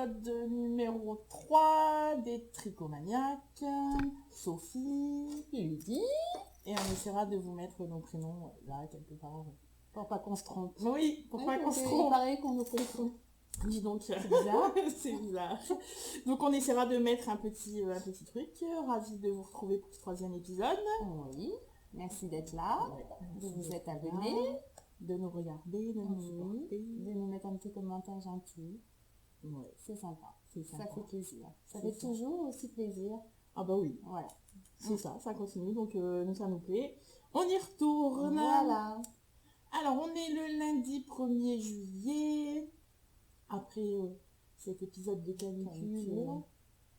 l'épisode numéro 3 des Tricomaniacs. Sophie, Lydie. Et on essaiera de vous mettre nos prénoms là, quelque part. Pour pas qu'on se trompe. Oui, pour pas qu'on se Il trompe. paraît qu'on nous confond. Dis donc, C'est bizarre. c'est bizarre. Donc on essaiera de mettre un petit truc. Ravi de vous retrouver pour ce 3e épisode. Oui, merci d'être là, de vous être abonnés, de nous regarder, de nous supporter. de nous mettre un petit commentaire gentil. Ouais, C'est sympa. c'est sympa. Ça fait plaisir. Ça C'est fait ça. toujours aussi plaisir. Ah bah oui, Voilà. c'est ça continue, donc nous ça nous plaît. On y retourne. Voilà. Alors on est le lundi 1er juillet, après cet épisode de canicule,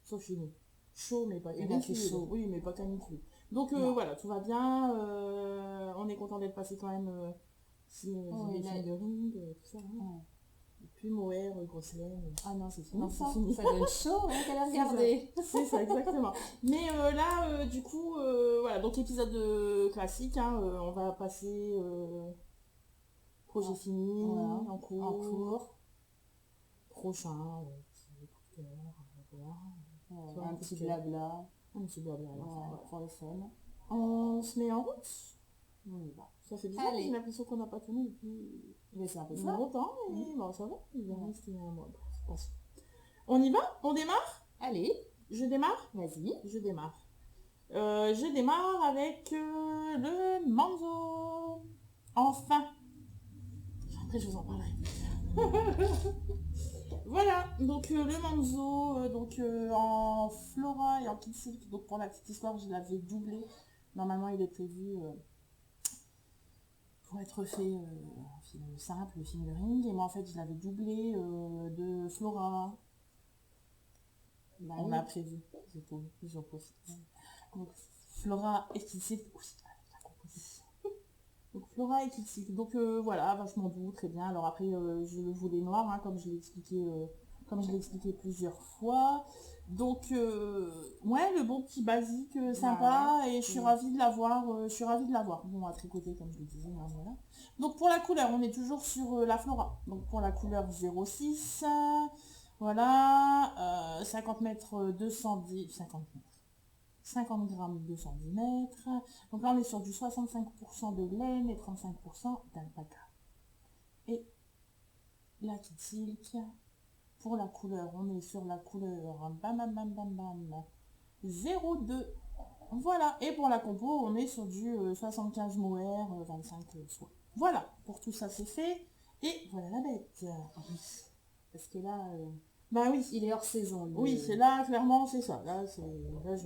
sauf chez nous. Chaud mais pas Il a canicule. fait chaud. Oui mais pas canicule. Donc Non. voilà, tout va bien, on est content d'être passé quand même si les films de ring, tout ça. Hein. Ouais. Et puis Moër, grosse laine. Ah non, c'est fini. Non, ça. c'est fini. Ça donne chaud, hein, qu'elle a regardé. C'est ça, exactement. Mais là, du coup, voilà, donc épisode classique, hein, on va passer projet fini, Voilà. en cours. Prochain, petit coup de cœur, voilà. Un petit blabla. Un petit blabla à la fin, Ouais, pour le fun. On se met en route. On y va. Ça fait bizarre, Allez. j'ai l'impression qu'on n'a pas tourné depuis Mais c'est un peu ça. longtemps, mais bon, ça va, il va rester un mois. C'est pas sûr. On y va? On démarre? Allez, Je démarre? vas-y. Je démarre. Je démarre avec le Manzo. Enfin. Après, je vous en parlerai. Voilà, donc le Manzo, en Flora et en Kid Silk. Donc pour la petite histoire, je l'avais doublé. Normalement, il est prévu pour être fait un film simple, le film de ring. Et moi, en fait, je l'avais doublé de Flora. Bah, On oui. a prévu, j'en profite. Donc, Flora et Kid Silk, oui, avec la composition. Donc Flora et Kid Silk, donc voilà, vachement doux, très bien. Alors après, je le voulais noir, hein, comme je l'ai expliqué plusieurs fois. Donc, ouais, le bon petit basique, sympa, Ouais. et je suis ravie de l'avoir, Bon, à tricoter, comme je le disais, hein, voilà. Donc pour la couleur, on est toujours sur la Flora. Donc pour la couleur 06, voilà, 50 mètres 210, 50 mètres. 50 grammes 210 mètres. Donc là, on est sur du 65% de laine et 35% d'alpaca. Et la Kid Silk, pour la couleur, on est sur la couleur bam bam bam bam bam 02. Voilà. Et pour la compo, on est sur du 75 mohair, 25 soie. Voilà. Pour tout ça, c'est fait. Et voilà la bête. Parce que là, Bah oui. il est hors saison. lui. Oui, c'est là, clairement, c'est ça. Là, je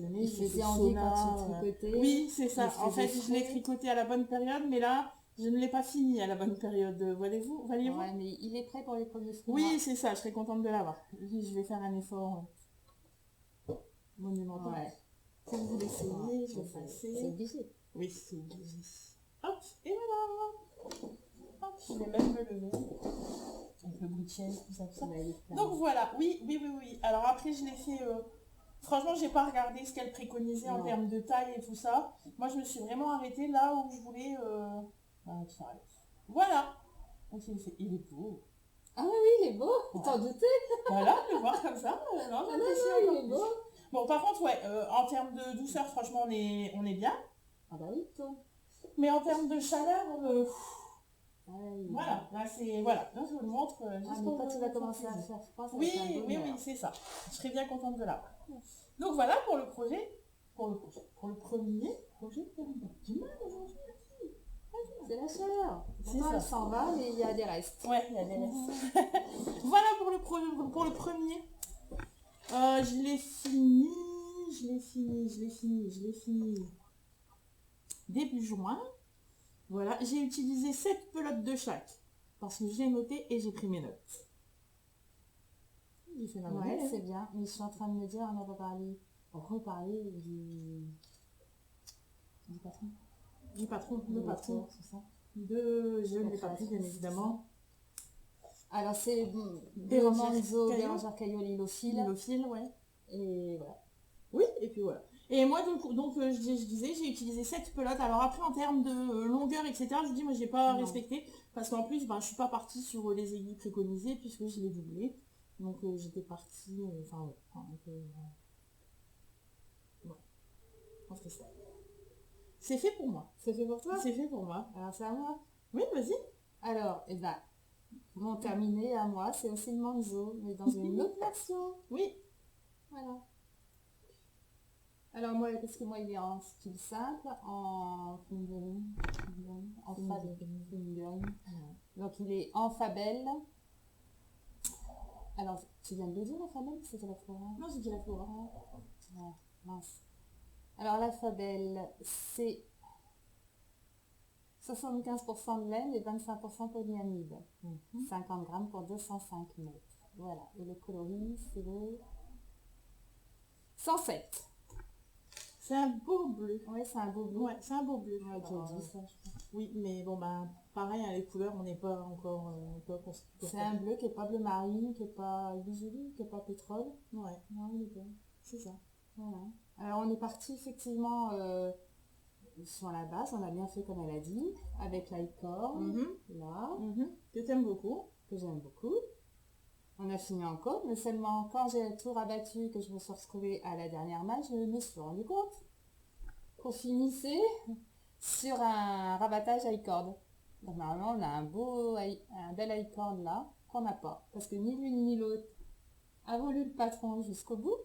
le mets. Il je fais faisait envie sauna, quand tu tricotais. Oui, c'est ça. Il En fait, faisait je l'ai frais. tricoté à la bonne période, mais là, je ne l'ai pas fini à la bonne période. Voyez-vous? Ouais, mais il est prêt pour les premiers films. Oui, c'est ça. Je serais contente de l'avoir. Je vais faire un effort monumental. Ouais. Pour vous l'essayer, je vais C'est passer. obligé. Oui, c'est obligé. Hop, et voilà. Hop, je vais même me lever. Avec le bout de chaise, tout ça, tout ça. Ouais, il est plein. Donc voilà, oui. Alors après, je l'ai fait... Franchement, j'ai pas regardé ce qu'elle préconisait en Non. termes de taille et tout ça. Moi, je me suis vraiment arrêtée là où je voulais... tu t'arrêtes. Voilà. Donc il est beau. Ah oui, il est beau. Ouais. T'en doutais? Voilà, le voir comme ça. Non, Ah j'apprécie non, encore il est plus. beau. Bon, par contre, ouais, en termes de douceur, franchement, on est bien. Ah bah oui, toi. Mais en termes de chaleur, Ouais, voilà, là c'est... Voilà, là je vous le montre. Ah, juste mais pour quand vous tu vas faire commencer à plaisir. faire froid, ça va Oui, être un oui, bonheur. c'est ça. Je serais bien contente de l'avoir. Donc voilà pour le projet. Pour le premier projet. Du mal aujourd'hui. C'est la chaleur. C'est Pourtant, ça. elle s'en va, mais il y a des restes. Ouais, il y a des restes. Voilà pour le premier. Je l'ai fini. Début juin. Voilà, j'ai utilisé 7 pelotes de chaque. Parce que j'ai noté et j'ai pris mes notes. J'ai fait ma Ouais, monnaie, c'est bien. Mais je suis en train de me dire, on va reparler du patron. Du patron, le patron. C'est ça. Je ne l'ai pas pris, bien évidemment. Alors, c'est Bérangère Manzo, Caillot. Bérangère Caillot, Lilophile. Lilophile, ouais. Et voilà. Oui, et puis voilà. Et moi, je disais, j'ai utilisé 7 pelotes. Alors après, en termes de longueur, etc., je vous dis, moi, j'ai pas Non. respecté. Parce qu'en plus, je suis pas partie sur les aiguilles préconisées, puisque je l'ai doublé. Donc j'étais partie, enfin ouais, enfin, un peu, ouais, je pense que c'est fait pour moi. C'est fait pour toi? C'est fait pour moi. Alors c'est à moi. Oui, vas-y. Alors, eh ben, mon terminé à moi, c'est aussi le manzo, mais dans une autre version. Oui. Voilà. Alors moi, parce que moi, il est en style simple, en fingering, en fingering. Donc il est en fabelle. Alors, tu viens de le dire, la fabelle, c'était la flora? Non, j'ai dit la flora. Ah, mince. Alors la fabelle, c'est 75% de laine et 25% polyamide. 50 grammes pour 205 mètres. Voilà. Et le coloris, c'est le 107. C'est un beau bleu. Oui, c'est un beau bleu. Ouais, c'est un beau bleu. Ouais, tu as dit ça, je crois. Oui, mais bon, bah, pareil, hein, les couleurs, on n'est pas encore pas constitué. C'est un bleu qui n'est pas bleu marine, qui n'est pas joli, qui n'est pas pétrole. Ouais, Non, il est bien. c'est ça. Voilà. Alors on est parti effectivement sur la base, on a bien fait comme elle a dit, avec l'icorne, là, Que t'aimes beaucoup. que j'aime beaucoup. On a fini en côte, mais seulement quand j'ai tout rabattu, que je me suis retrouvée à la dernière maille, je me suis rendu compte qu'on finissait sur un rabattage high cord. Donc normalement, on a un bel high cord là, qu'on n'a pas. Parce que ni l'une ni l'autre a voulu le patron jusqu'au bout.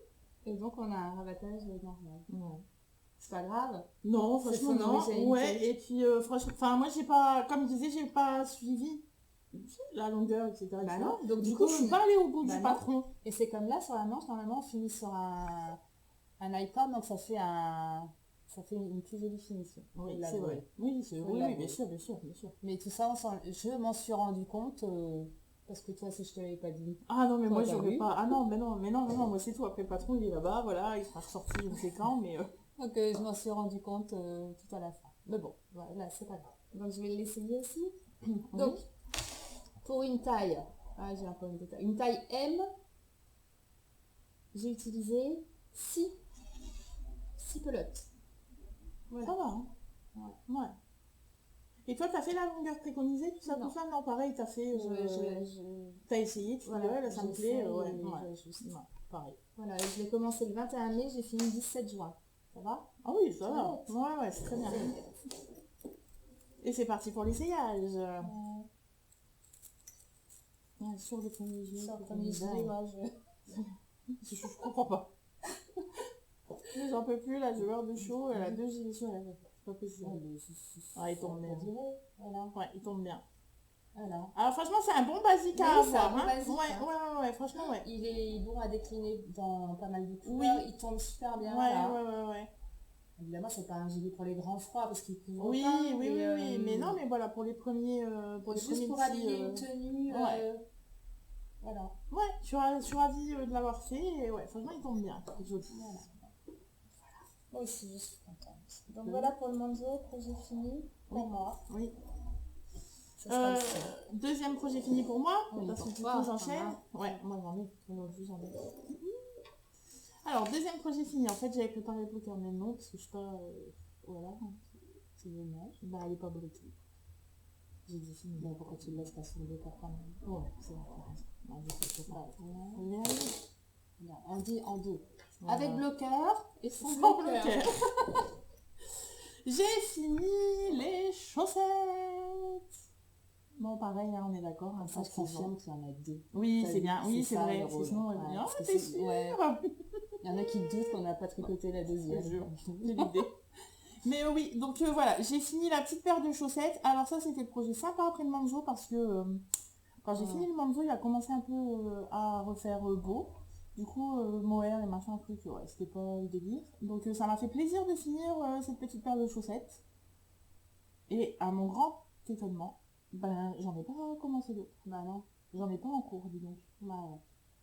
Et donc, on a un rabattage normal. Ouais. C'est pas grave. Non, C'est franchement, son non. originalité. Ouais, et puis, franchement, enfin, moi, j'ai pas, comme je disais, j'ai pas suivi la longueur, etc. Bah etc. non, donc Du coup, je suis pas allée au bout bah du non. patron. Et c'est comme là, sur la manche, normalement, on finit sur un icon, donc ça fait une plus jolie finition. Oui, Faut c'est l'avouer. vrai. Oui, c'est Faut oui, oui, l'avouer. bien sûr, bien sûr, bien sûr. Mais tout ça, je m'en suis rendu compte, parce que toi, si je te l'avais pas dit. Ah non, mais Toi, moi, t'as j'aurais vu pas. Ah non, mais non, mais non, mais non, moi, c'est tout. Après, le patron, il est là-bas, voilà, il sera ressorti, je ne sais quand, mais. Donc, je m'en suis rendu compte tout à la fin. Mais bon, voilà, c'est pas grave. Donc, je vais l'essayer aussi. Donc, pour une taille, j'ai un problème de taille. Une taille M, j'ai utilisé 6 pelotes. Voilà. Ça va, hein. Ouais. Et toi, t'as fait la longueur préconisée, tout ça, Non. tout ça? Non, pareil, t'as fait. Je- T'as essayé, tu dis, Voilà, ouais, là, ça me j'essaye plaît, et ouais, je ouais. ajuste. Ouais, pareil. Voilà, et je l'ai commencé le 21 mai, j'ai fini le 17 juin. Ça va? Ah oui, ça va. Ouais. Ouais, ouais, c'est très bien. Et c'est parti pour l'essayage. Ouais, sur le premier jet. Sur le premier gilet, moi, Je comprends pas. J'en peux plus, là, je meurs de chaud, elle a 2 gilets sur la tête. C'est pas possible. Ah, il tombe bien. Voilà. Ouais, il tombe bien. Voilà. Alors franchement, c'est un bon basique Oui, à c'est un avoir. bon Hein. basique, Ouais, hein. ouais, franchement, ouais. Il est bon à décliner dans pas mal de couleurs. Oui. Il tombe super bien. Ouais, Là. ouais. Évidemment, c'est pas un gilet pour les grands froids parce qu'il couvre Oui, pas. oui. Mais non, mais voilà, pour les premiers, pour les juste premiers pour petits, habiller une tenue. ouais. Voilà. Ouais, je suis ravie de l'avoir fait et ouais, franchement, il tombe bien. C'est joli. Voilà. Moi aussi, je suis contente. Donc voilà pour le manzo que j'ai fini pour moi. Oui. Ça sera le seul. Deuxième projet fini pour moi, Oui, parce que pour du toi, coup j'enchaîne. Ouais, moi j'en ai, aujourd'hui j'en ai. Alors, deuxième projet fini, en fait j'avais préparé le bloqueur, mais non, parce que je suis pas. Voilà, c'est dommage. Bah, elle est pas bloquée. J'ai dit fini. Mais pourquoi tu le laisses pas sur le bloqueur quand même? Ouais, c'est vrai, t'as raison. Bah, je sais pas. Non, on dit en deux. Voilà. Avec bloqueur et sans Sans bloqueur. bloqueur. J'ai fini les chaussettes. Bon, pareil, hein, on est d'accord. Hein, Ça, je confirme qu'il y en a deux. Oui, T'as c'est vu, bien. Oui, c'est ça, vrai. le rôle. Sinon, Ouais, oh, parce que t'es c'est- sûre. ouais. Il y en a qui doutent qu'on n'a pas tricoté la deuxième. Je te jure, j'ai l'idée. Mais oui, donc voilà, j'ai fini la petite paire de chaussettes. Alors ça, c'était le projet sympa après le manzo parce que quand j'ai fini le manzo, il a commencé un peu à refaire beau. Du coup, mohair et machin, truc, ouais, c'était pas le délire. Donc ça m'a fait plaisir de finir cette petite paire de chaussettes. Et à mon grand étonnement, ben j'en ai pas commencé d'autres. Bah non. J'en ai pas en cours, dis donc. Bah ouais.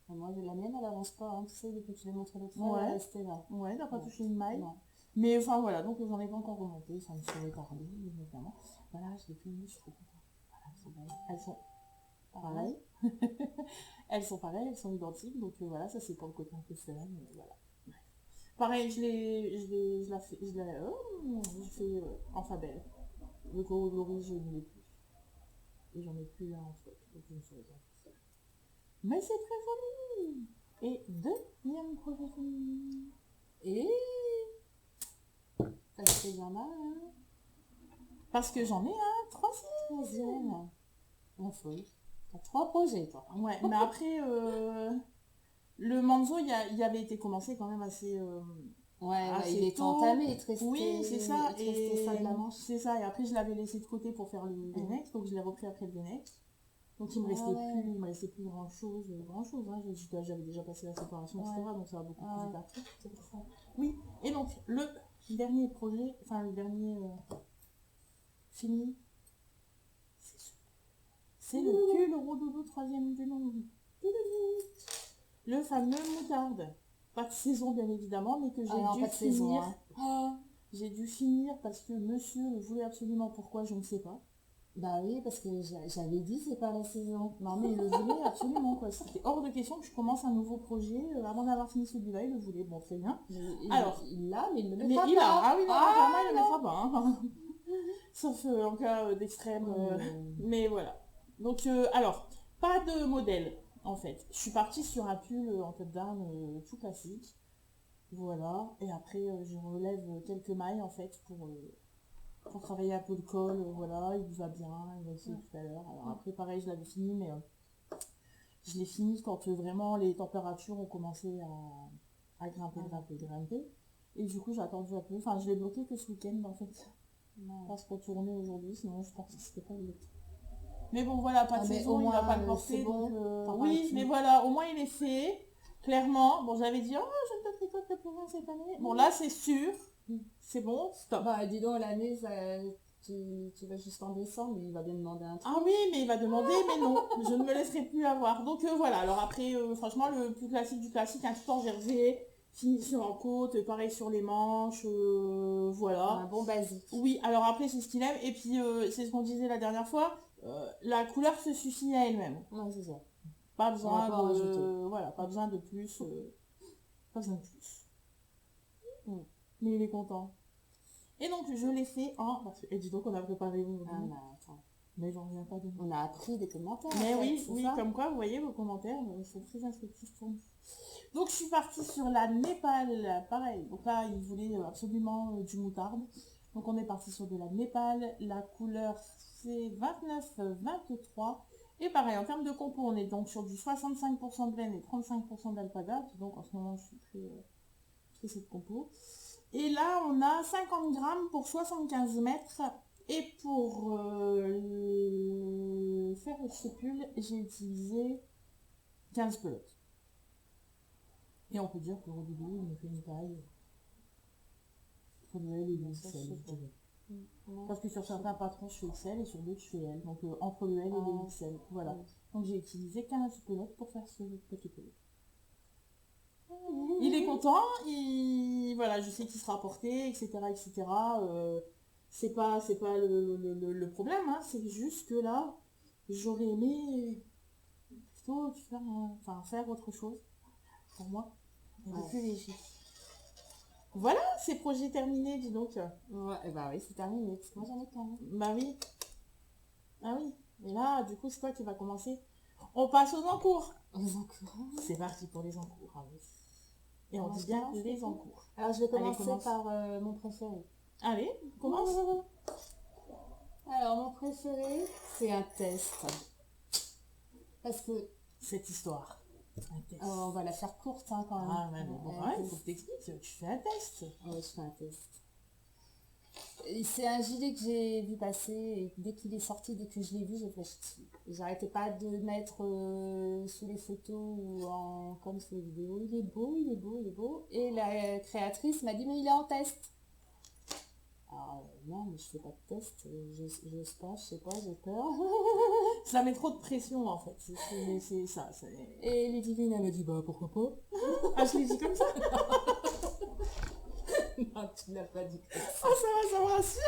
Et moi, la mienne, elle avance pas. Hein. Tu sais, depuis que je l'ai montré l'autre fois, Ouais. elle est restée là. Ouais, t'as pas Ouais. touché une maille. Non. Mais enfin voilà, donc j'en ai pas encore remonté, ça me serait tardé, évidemment. Voilà, je l'ai fini, je suis trop contente. Voilà, c'est vrai. Elles sont pareilles. Elles sont pareilles, elles sont identiques, donc voilà, ça c'est pour le côté un peu fun, voilà. Pareil, je fais en fabelle. Le coloris, je ne l'ai plus. Et j'en ai plus là en stock, donc je ne saurais pas faire ça. Mais c'est très joli. Et deuxième projet fini. Et ça fait bien mal, hein. Parce que j'en ai un troisième. Troisième. Enfin, t'as 3 projets, toi. Ouais, mais après, le Manzo, il avait été commencé quand même assez... Ouais, assez il est tôt. entamé, il te restait, Oui, c'est ça. il te restait ça de la manche. C'est ça. Et après, je l'avais laissé de côté pour faire le Vénèque. Donc, je l'ai repris après le Vénèque. Donc, il me restait plus grand-chose. Hein. J'avais déjà passé la séparation, etc. Donc, ça a beaucoup plus vite après. C'est pour ça. Oui. Et donc, le dernier projet, enfin, le dernier fini, c'est le pull Rododo 3e du nom. Le fameux moutarde. Pas de saison, bien évidemment, mais que j'ai dû finir. J'ai dû finir parce que monsieur le voulait absolument. Pourquoi, je ne sais pas. Bah oui, parce que j'avais dit c'est pas la saison. Non, mais il le voulait absolument, quoi. C'était hors de question que je commence un nouveau projet. Avant d'avoir fini celui-là, il le voulait. Bon, très bien. Alors, il l'a, mais il ne le mettra mais pas. Ah oui, non, clairement, il ne le mettra pas. Hein. Sauf en cas d'extrême. Mais voilà. Donc, alors, pas de modèle, en fait. Je suis partie sur un pull en top-down tout classique. Voilà. Et après, je relève quelques mailles, en fait, pour travailler un peu le col. Voilà, il va bien. Il a essayé tout à l'heure. Alors après, pareil, je l'avais fini, mais je l'ai fini quand vraiment les températures ont commencé à grimper. Et du coup, j'ai attendu un peu. Enfin, je l'ai bloqué que ce week-end, en fait. Pas se retourner aujourd'hui, sinon je pense que c'était pas bloqué. Mais bon, voilà, pas de saison, il va pas le porter. Bon, donc, oui, mais voilà, au moins il est fait. Clairement, bon, j'avais dit, oh, je ne te tricote plus rien cette année. Bon, là, c'est sûr. C'est bon, stop. Bah, dis donc, l'année, tu vas jusqu'en décembre, mais il va bien demander un truc. Ah oui, mais il va demander, mais non, je ne me laisserai plus avoir. Donc voilà, alors après, franchement, le plus classique du classique, un tout en jersey, finition en côte, pareil sur les manches, voilà. Un bon basique. Oui, alors après, c'est ce qu'il aime. Et puis, c'est ce qu'on disait la dernière fois, la couleur se suffit à elle-même. Ouais, c'est ça. Pas besoin voilà, pas besoin de plus. Pas besoin de plus. Mais il est content. Et donc, je l'ai fait et dis donc, on a préparé aujourd'hui. Mais j'en reviens pas de On a appris des commentaires. Mais oui, comme quoi, vous voyez, vos commentaires sont très instructifs pour nous. Donc, je suis partie sur la Népal, pareil. Donc là, il voulait absolument du moutarde. Donc, on est parti sur de la Népal. La couleur, c'est 29-23. Et pareil, en termes de compo, on est donc sur du 65% de laine et 35% d'alpaga. Donc, en ce moment, je suis très cette compo. Et là, on a 50 grammes pour 75 mètres. Et pour faire ce pull, j'ai utilisé 15 pelotes. Et on peut dire que Rododo, il me fait une taille entre le L et le XL, je dirais. Parce que sur certains patrons, je fais XL et sur d'autres, je fais L. Donc entre le L et le XL. Voilà. Donc j'ai utilisé 15 pelotes pour faire ce petit pull. Il est content, voilà, je sais qu'il sera porté, etc. etc. C'est pas le problème, hein, c'est juste que là, j'aurais aimé plutôt faire autre chose pour moi, plus léger. Voilà, c'est projet terminé, dis donc. Ouais, bah oui, c'est terminé, parce que moi j'en ai plein. Bah oui. Ah oui, et là, du coup, c'est toi qui va commencer. On passe aux encours. C'est parti pour les encours, ah oui. Et on dit bien les encours. Alors je vais commencer par mon préféré. Allez, commence. Alors mon préféré, c'est un test. Parce que cette histoire. On va la faire courte hein, quand même. Ah mais bon, il faut que t'expliques, tu fais un test. Ouais, je fais un test. C'est un gilet que j'ai vu passer et dès qu'il est sorti, dès que je l'ai vu, j'ai flashé dessus. J'arrêtais pas de mettre sous les photos ou comme sur les vidéos. Il est beau, il est beau, il est beau. Et la créatrice m'a dit mais il est en test. Alors non, mais je fais pas de test, j'ose pas, je sais pas, j'ai peur. Ça met trop de pression en fait, c'est ça. Et Ludivine elle me dit bah pourquoi pas. Ah je l'ai dit comme ça. Non, tu l'as pas dit comme ça. Ah ça me rassure.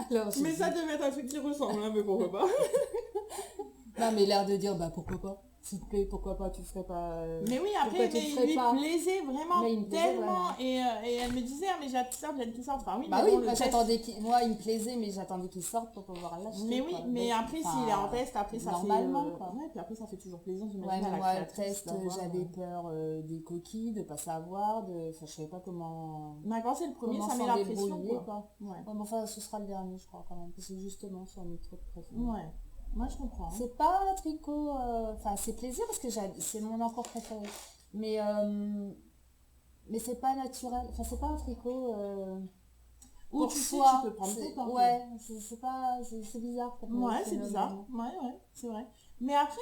Alors, ça devait être un truc qui ressemble, hein, mais pourquoi pas. Non mais l'air de dire bah pourquoi pas. S'il te plaît, pourquoi pas, tu ferais pas... Mais oui, pourquoi après, tu mais le il ferais lui pas? plaisait vraiment Mais il me plaisait tellement. vraiment. Et elle me disait, ah, mais j'aime tout ça. Enfin, oui, Bah mais oui, bon, le moi, test. moi, il me plaisait, mais j'attendais qu'il sorte pour pouvoir l'acheter, Mais oui, quoi. mais après, s'il est en test, après, ça fait. Normalement, quoi. Ouais, puis après, ça fait toujours plaisir, Ouais, j'imagine, à mais la moi, le créatrice test, d'avoir. j'avais peur des coquilles, de pas savoir, enfin, je savais pas Mais quand c'est le premier, comment ça met s'en la pression, débrouiller, quoi. quoi. Ouais. Ouais, mais enfin, ce sera le dernier, je crois, quand même, parce que justement, sur mes trucs préférés. Ouais. Moi, je comprends. Hein. C'est pas un tricot, enfin, c'est plaisir parce que c'est mon encore préféré. Mais, mais c'est pas naturel, enfin, c'est pas un tricot Ou pour tu sais, soi. tu peux prendre ton temps. Ouais, c'est pas, c'est bizarre comme Ouais, c'est phénomène. bizarre. Ouais, c'est vrai. Mais après,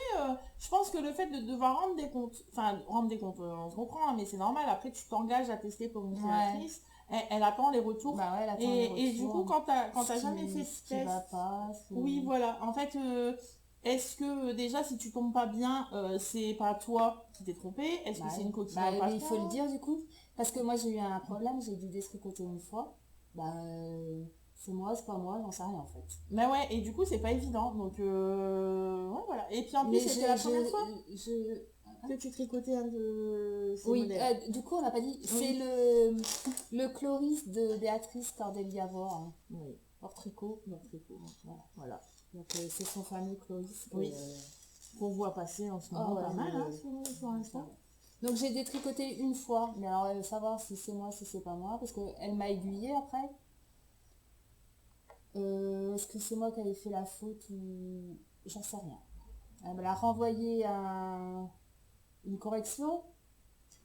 je pense que le fait de devoir rendre des comptes, enfin, rendre des comptes, on se comprend, hein, mais c'est normal. Après, tu t'engages à tester pour une créatrice, elle attend les retours. Bah ouais, elle attend Et, les et du coup, retours. quand t'as jamais fait Ce ce qui va test, pas, oui, voilà. En fait, est-ce que déjà, si tu tombes pas bien, c'est pas toi qui t'es trompé? Est-ce que c'est une coquille dans le mais il faut le patron? dire du coup, parce que moi j'ai eu un problème, j'ai dû détricoter une fois. Bah, c'est moi, c'est pas moi, j'en sais rien en fait. Mais ouais, et du coup, c'est pas évident. Donc, ouais, voilà. Et puis en plus, Mais c'était la première fois je... que tu tricotais un de ces Oui, modèles. du coup on n'a pas dit, c'est Oui. le Chloris de Béatrice Cordelia Vore, hein, Oui. hors tricot. Voilà. Donc c'est son fameux Chloris. Oui. Qu'on voit passer en ce moment pas mal hein, sur Insta. Donc j'ai détricoté une fois, mais alors savoir si c'est moi, si c'est pas moi, parce qu'elle m'a aiguillée après. Est-ce que c'est moi qui avais fait la faute ou... J'en sais rien. Elle me l'a renvoyé à une correction,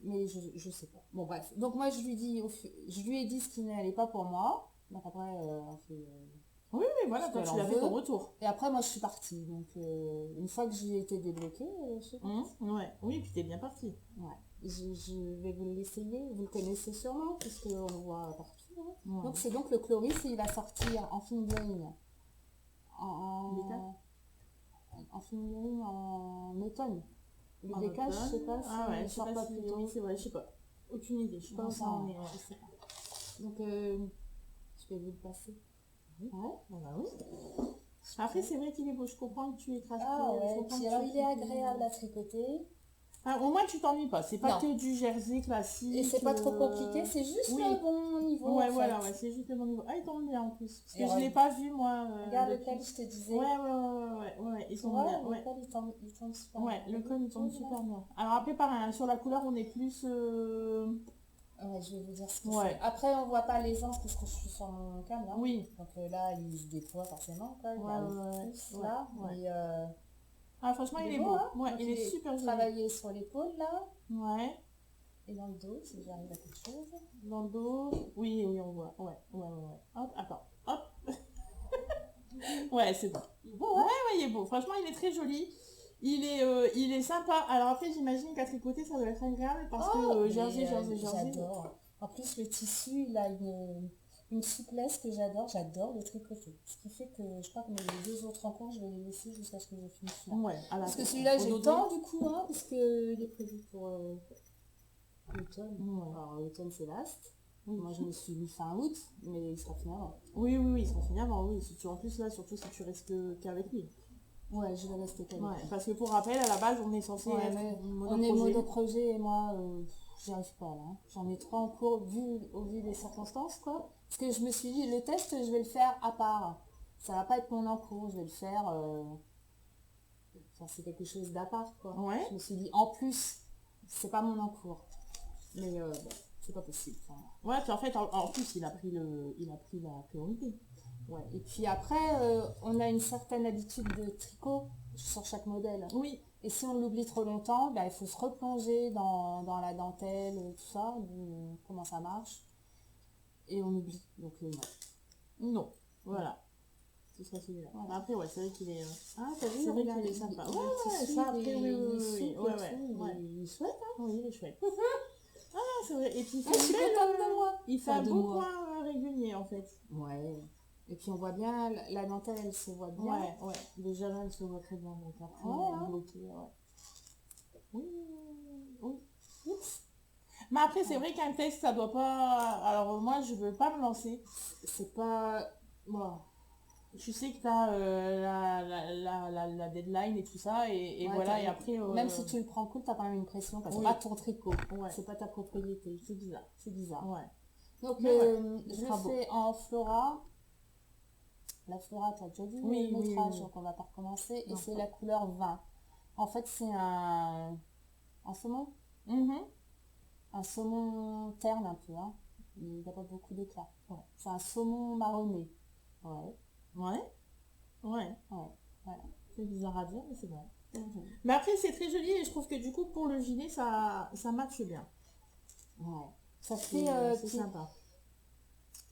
mais je sais pas. Bon bref, donc moi je lui ai dit ce qui n'allait pas pour moi. Donc après, on fait... Oui, voilà, ce toi qu'elle tu en as fait veut. ton retour. Et après moi je suis partie. Donc une fois que j'ai été débloquée, je sais pas. Ouais. Oui, puis t'es bien parti. Ouais. Je vais vous l'essayer. Vous le connaissez sûrement, puisqu'on le voit partout. Hein. Ouais. Donc c'est donc le Chloris, et il va sortir en fingering en fingering en automne. Le En décage, je sais automne. pas si Ah ouais, il je sais sort pas pas si... plus tôt. Oui, c'est vrai, je sais pas. Aucune idée, je sais pas où ça en est. Je sais pas. Donc je vais vous le passer. Ouais. Bah oui. Après, c'est vrai qu'il est beau, je comprends que tu écrases. Ah ouais, puis alors il est agréable à tricoter. Enfin, au moins tu t'ennuies pas, c'est pas Non. que du jersey classique. Et c'est pas trop compliqué, c'est juste oui. le bon niveau. Ouais, en voilà, fait. ouais, c'est juste le bon niveau. Ah, il tombe bien en plus. Parce que Et je l'ai pas vu moi. Regarde depuis. lequel je te disais. Ouais, il tombe bien. Ouais. Le col il tombe super Ouais, bien. le col il tombe super bien. Alors après, pareil, sur la couleur, on est plus. Ouais, je vais vous dire ce que Ouais. c'est. Après, on voit pas les ans parce que je suis sur mon câble. Hein. Oui. Donc là, il se déploie forcément. Quoi. Il arrive plus là. Ouais. Mais, Ah, franchement, il est beau. Hein. Ouais, Donc, il est super joli. Travaillé sur l'épaule là. Ouais. Et dans le dos, si j'arrive à quelque chose. Dans le dos. Oui, on voit. Ouais. Hop, attends. Hop. Ouais, c'est bon. Beau, hein. Ouais, il est beau. Franchement, il est très joli. Il est sympa. Alors après, j'imagine qu'à tricoter, ça doit être agréable parce que jersey. J'adore. En plus, le tissu, il a une souplesse que j'adore. J'adore le tricoter. Ce qui fait que je crois que mes deux autres rencontres, je vais les laisser jusqu'à ce que je finisse là. Ouais, parce que celui-là, j'ai le temps du coup, hein, parce qu'il est prévu pour l'automne. Ouais. Alors, l'automne, c'est vaste. Moi, je me suis mis fin août, mais il sera fini avant. Oui, il sera fini avant, oui. En plus, là, surtout si tu restes qu'avec lui. Ouais, je vais rester qu'avec lui. Parce que pour rappel, à la base, on est censé être on est monoprojet et moi, j'y arrive pas là. Hein. J'en ai trois en cours au vu des circonstances, quoi. Parce que je me suis dit, le test, je vais le faire à part. Ça va pas être mon encours, je vais le faire... Enfin, c'est quelque chose d'à part, quoi. Ouais. Je me suis dit, en plus, c'est pas mon encours. Mais bon, c'est pas possible. Enfin, ouais, puis en fait, en plus, il a pris la priorité. Ouais. Et puis après, on a une certaine habitude de tricot sur chaque modèle. Oui. Et si on l'oublie trop longtemps, il faut se replonger dans la dentelle, tout ça, comment ça marche. Et on oublie. Donc non. Voilà. Ce sera celui-là. Voilà. Après, ouais, c'est vrai qu'il est... Ah, t'as vu, c'est vrai qu'il est sympa. Ouais, ça après, oui. Il est chouette, hein. Oui, il est chouette. Ah, c'est vrai. Et puis, je suis contente de moi. Il fait un beau point régulier, en fait. Ouais. Et puis on voit bien, la dentelle, elle se voit bien. Ouais. Déjà là, elle se voit très bien. Donc après, bloqué, Oui. Oups. Mais après, c'est vrai qu'un test, ça doit pas... Alors moi, je veux pas me lancer. C'est pas... Bon. tu sais que tu as la deadline et tout ça, et Ouais, voilà, et après... même si tu le prends cool, t'as quand même une pression parce que oui. c'est pas ton tricot, Ouais, c'est pas ta propriété. c'est bizarre. C'est bizarre. Ouais. Donc Mais ouais, je ce le sera beau. fais en Flora. La Flora, tu as déjà vu Oui, le oui, métrage, oui. donc on va pas recommencer. Et Non, c'est pas. la couleur 20. En fait, c'est un saumon. Mhm. Un saumon terne un peu, hein. Il n'y a pas beaucoup d'éclat. Ouais. C'est un saumon marronné. Ouais, Ouais, ouais. ouais, voilà. C'est bizarre à dire, mais c'est vrai. Mhm. Mais après, c'est très joli et je trouve que du coup, pour le gilet, ça matche bien. Ouais. Ça C'est fait... c'est sympa.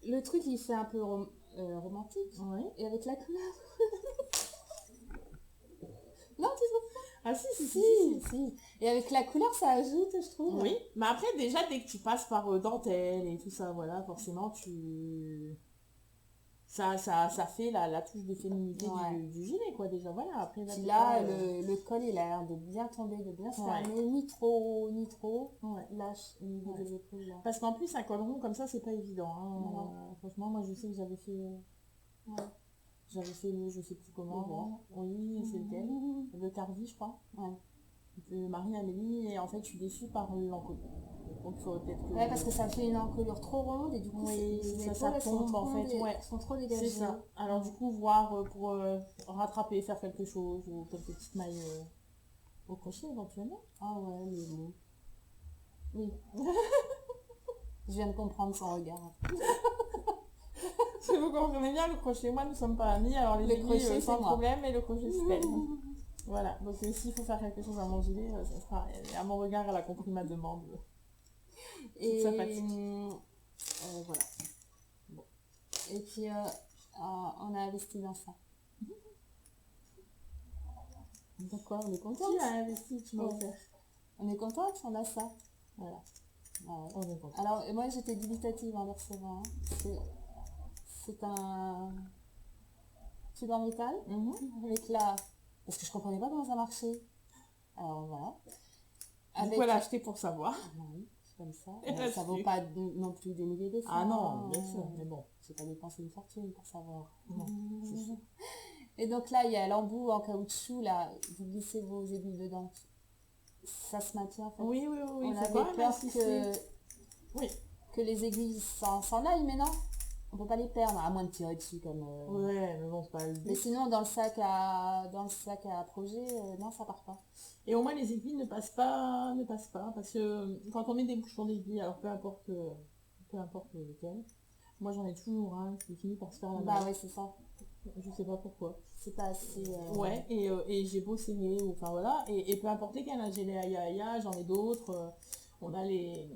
le truc, il fait un peu romantique. Oui. Et avec la couleur. Non, tu trouves pas? Ah si, si, si, Si, si, si. si. Et avec la couleur, ça ajoute, je trouve. Oui, mais après, déjà, dès que tu passes par dentelle et tout ça, voilà, forcément, tu... Ça fait la touche de féminité Ouais. du gilet, quoi, déjà, voilà. Après, Puis t'es là, pas, le col, il a l'air de bien tomber, de bien se Ouais. fermer, ni trop, Ouais. lâche au niveau Ouais. des épaules, là. Parce qu'en plus, un col rond comme ça, c'est pas évident, hein. Non. Franchement, moi, je sais que j'avais fait... Ouais. J'avais fait le, je sais plus comment. Le vert. Oui, c'est lequel. Le Cardi, je crois. Ouais. De Marie-Amélie, et en fait, je suis déçue par l'encolure. Donc, il faudrait peut-être que... Ouais, parce que ça fait une encolure trop ronde et du coup, Oui, les ça, épaules, ça elles sont tombe, en trop fait, ouais. sont trop dégagées. C'est ça. Alors, du coup, voir pour rattraper, faire quelque chose, ou quelques petites mailles au crochet, éventuellement. Ah ouais, mais bon. Oui. Je viens de comprendre son regard. Si vous comprenez bien, le crochet et moi, nous sommes pas amis. Alors, les Le aiguilles, crochet, sans c'est moi. problème, et le crochet, c'est elle. Voilà. Donc, s'il faut faire quelque chose à mon gilet, ça sera... Et à mon regard, elle a compris ma demande. Et sympathique. voilà. Bon. Et puis, on a investi dans ça. Donc quoi, on est contente. Qui a investi, tu m'as Ouais. offert. On est contente, on a ça. Voilà. Ouais. On est content. Alors, moi, j'étais dubitative en le recevant. Hein. C'est un tube en métal avec la... Parce que je comprenais pas comment ça marchait. Alors, voilà. Du coup, elle a acheté pour savoir. Oui, c'est comme ça. Et Bon, ça là-dessus. vaut pas non plus des milliers de cents. Ah non, bien sûr, mais bon. J'ai pas dépensé une fortune pour savoir. Non, c'est sûr. Et donc là, il y a l'embout en caoutchouc, là, vous glissez vos aiguilles dedans. Ça se maintient en fait. Oui, oui, oui. On faut avait quand même peur insister. Oui. que les aiguilles s'en aillent, mais non. On peut pas les perdre, à moins de tirer dessus comme... Ouais, mais bon, c'est pas le Mais but. sinon, dans le sac à projet, non, ça part pas. Et au moins, les aiguilles ne passent pas, parce que quand on met des bouchons d'aiguilles, alors peu importe lequel, moi j'en ai toujours un qui finit par se faire la Bah malle. ouais, c'est ça. Je sais pas pourquoi. C'est pas assez... Ouais, et j'ai beau serrer, ou enfin voilà, et peu importe lesquels, hein, j'ai les Aya, j'en ai d'autres, on a les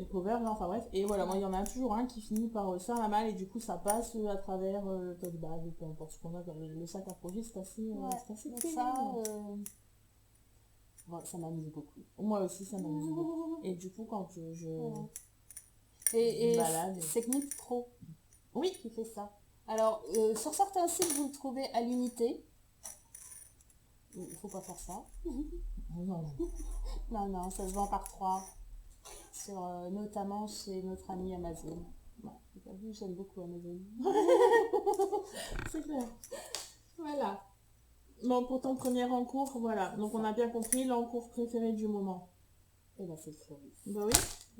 covers, là, enfin bref, et voilà, moi il y en a toujours un qui finit par se faire la malle, et du coup ça passe à travers le tote bag, ou peu importe ce qu'on a, le sac à projet, c'est assez, Ouais, c'est assez donc pénible. ça, bon, ça m'amuse beaucoup. Moi aussi, ça m'amuse beaucoup. Et du coup, quand je Ouais. Et balade... c'est Knit Pro Oui, qui fait ça. Alors, sur certains sites, vous le trouvez à l'unité. Il faut pas faire ça. non. Non, non, ça se vend par 3. Sur, notamment chez notre ami Amazon. Ouais, t'as vu, j'aime beaucoup Amazon. C'est clair. Voilà. Bon, pour ton premier encours, voilà. Donc on a bien compris l'encours préféré du moment. Et là, c'est le Floris. Bah oui.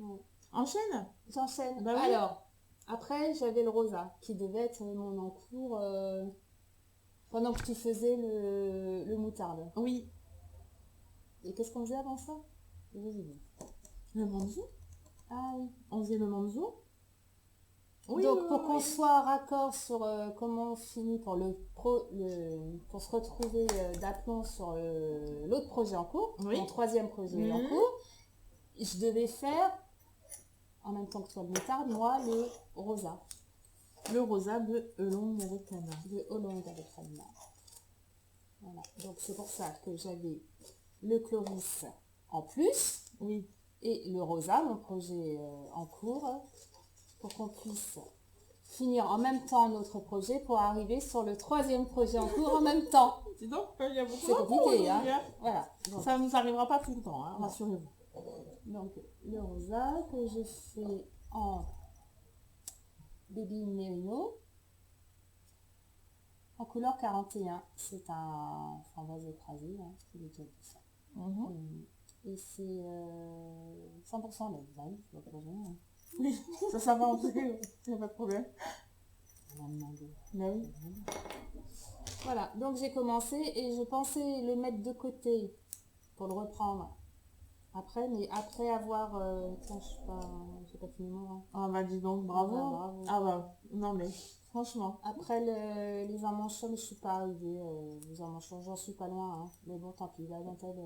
Ouais. Enchaîne. J'enchaîne. Bah oui. Alors, après, j'avais le rosa, qui devait être mon encours pendant que tu faisais le moutarde. Oui. Et qu'est-ce qu'on faisait avant ça? Je vous ai dit. Le manzo. Ah oui. On faisait le manzo. Oui, Donc, oui, pour oui, qu'on oui. soit raccord sur comment on finit pour pour se retrouver d'aplomb sur l'autre projet en cours, Oui. mon troisième projet en Mhm. cours, je devais faire, en même temps que toi le moutarde, moi le rosa Le rosa de Elong avec Cana. de Hollande avec Anna. Voilà. Donc, c'est pour ça que j'avais le Cloris en plus Oui. et le rosa, mon projet en cours, pour qu'on puisse finir en même temps notre projet pour arriver sur le troisième projet en cours en même temps. Dis donc, il y a beaucoup C'est d'encours compliqué, aujourd'hui, hein. Voilà. Donc, Ça ne nous arrivera pas tout le temps, hein, Non. rassurez-vous. donc, le rosa que j'ai fait en baby merino. En couleur 41, c'est un framboise écrasée, hein, je l'ai déjà dit ça. Et c'est 100% lait, bah oui, tu vas pas besoin, hein. Oui, ça va en plus, il n'y a pas de problème. On m'a demandé. Mais oui. Voilà, donc j'ai commencé et je pensais le mettre de côté pour le reprendre après, mais après avoir... tiens, j'ai pas fini mon rang. Ah bah dis donc, bravo. Ah, bravo. Ah bah, non mais, franchement. Après les emmanchons, je suis pas arrivée. Les emmanchons, j'en suis pas loin, hein. Mais bon, tant pis, la dentelle,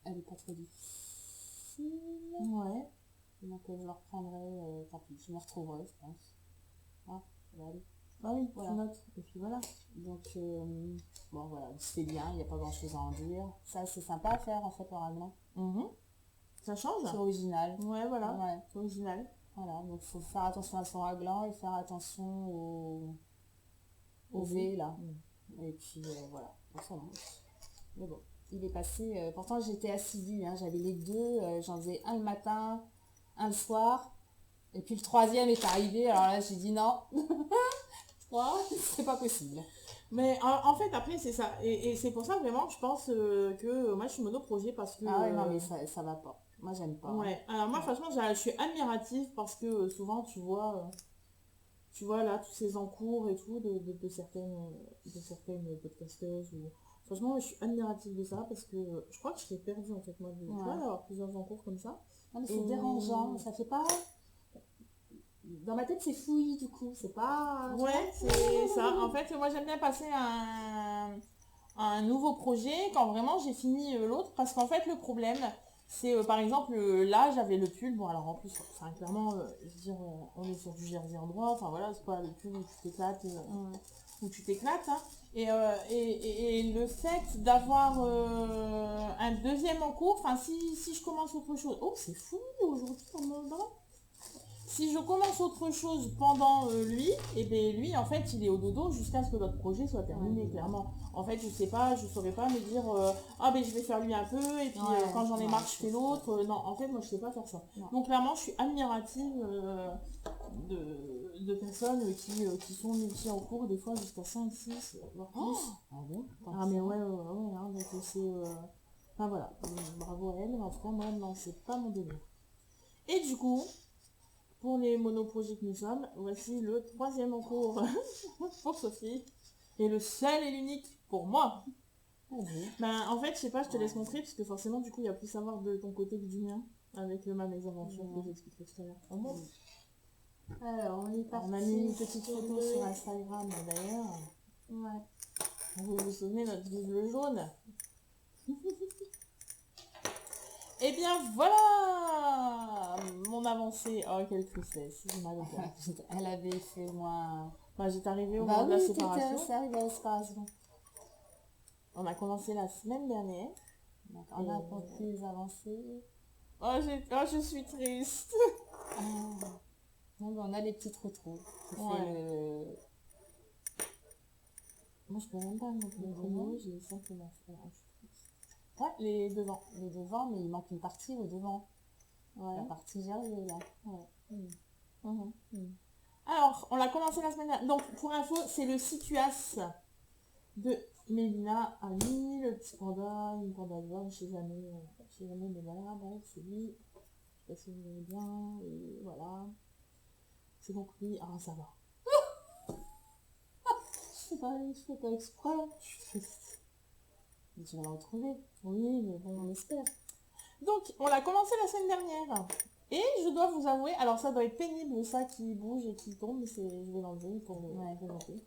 elle est pas trop difficile. Ouais. Donc je le reprendrai, tant pis, je me retrouverai, je pense. Hein, ça va aller. Ah oui, Voilà. tu notes. Et puis voilà. Donc, bon voilà, c'est bien, il n'y a pas grand chose à en dire. Ça, c'est sympa à faire en fait, oralement. Ça change? C'est original. Ouais, voilà. Ouais. C'est original. Voilà, donc il faut faire attention à son raglan et faire attention au V là. Et puis voilà, pour ça marche. Mais bon, il est passé. Pourtant, j'étais assidue, hein, j'avais les deux, j'en faisais un le matin, un le soir. Et puis le troisième est arrivé, alors là j'ai dit non. C'est pas possible. Mais en fait, après, c'est ça. Et c'est pour ça, vraiment, je pense que moi, je suis monoprojet parce que... Ah ouais, non, mais ça va pas. Moi, j'aime pas. Ouais. Alors moi, franchement, je suis admirative parce que souvent, tu vois là, tous ces encours et tout de certaines podcasteuses. Franchement, je suis admirative de ça parce que je crois que je serais perdue, en fait, moi, tu vois, d'avoir plusieurs encours comme ça. Non, mais c'est dérangeant. Ça fait pas... Dans ma tête, c'est fouillis, du coup. C'est pas... Ouais, c'est ça. En fait, moi, j'aime bien passer à un nouveau projet quand vraiment j'ai fini l'autre. Parce qu'en fait, le problème, c'est par exemple, là, j'avais le pull. Bon, alors en plus, enfin, clairement, je veux dire, on est sur du jersey en droit. Enfin, voilà, c'est pas le pull où tu t'éclates. Hein. Et le fait d'avoir un deuxième en cours, enfin, si je commence autre chose. Oh, c'est fou aujourd'hui, on me demande. Si je commence autre chose pendant lui, et bien lui, en fait, il est au dodo jusqu'à ce que notre projet soit terminé, clairement. En fait, je sais pas, je saurais pas me dire, ah ben je vais faire lui un peu, et puis quand j'en ai marre, je fais l'autre. Non, en fait, moi, je sais pas faire ça. Donc, clairement, je suis admirative de personnes qui sont multi en cours, des fois jusqu'à 5, 6, voire plus. Ah bon? Ah, mais ouais, hein, donc c'est... Enfin, voilà, bravo à elle, mais en tout cas, moi, non, c'est pas mon délire. Et du coup... Pour les monoprojets que nous sommes, voici le troisième en cours pour Sophie. Et le seul et l'unique pour moi. Ben, en fait, je sais pas, je te laisse montrer, parce que forcément, du coup, il y a plus à voir de ton côté que du mien, avec ma mésaventure que j'expliquerai tout à l'heure. Alors, on est parti. On a mis une petite photo sur Instagram, d'ailleurs. Ouais. Vous vous souvenez, notre vive jaune. Et bien voilà mon avancée. Oh, quelle tristesse. Elle avait fait moins... Bah, j'étais arrivée au moment de la séparation. C'est arrivé à la séparation. On a commencé la semaine dernière. Donc, on a compris les avancées. Oh, je suis triste. Donc, on a les petites retrouves. Moi, je peux même pas me premier, j'ai simplement fait. Ouais, les devants. Les devants, mais il manque une partie au devant. Ouais. La partie gervée, là. Ouais. Alors, on l'a commencé la semaine dernière. Donc, pour info, c'est le Situas de Mélina Ami, le petit panda, une panda jaune, je sais jamais, mais voilà, bref, c'est lui. Je sais pas si vous voyez bien, et voilà. C'est donc lui, ah, ça va. Je fais pas exprès. Je suis triste. Mais tu vas le retrouver. Oui, mais bon, on espère. Donc, on l'a commencé la semaine dernière. Et je dois vous avouer, alors ça doit être pénible, ça qui bouge et qui tombe, mais je vais l'enlever pour le présenter.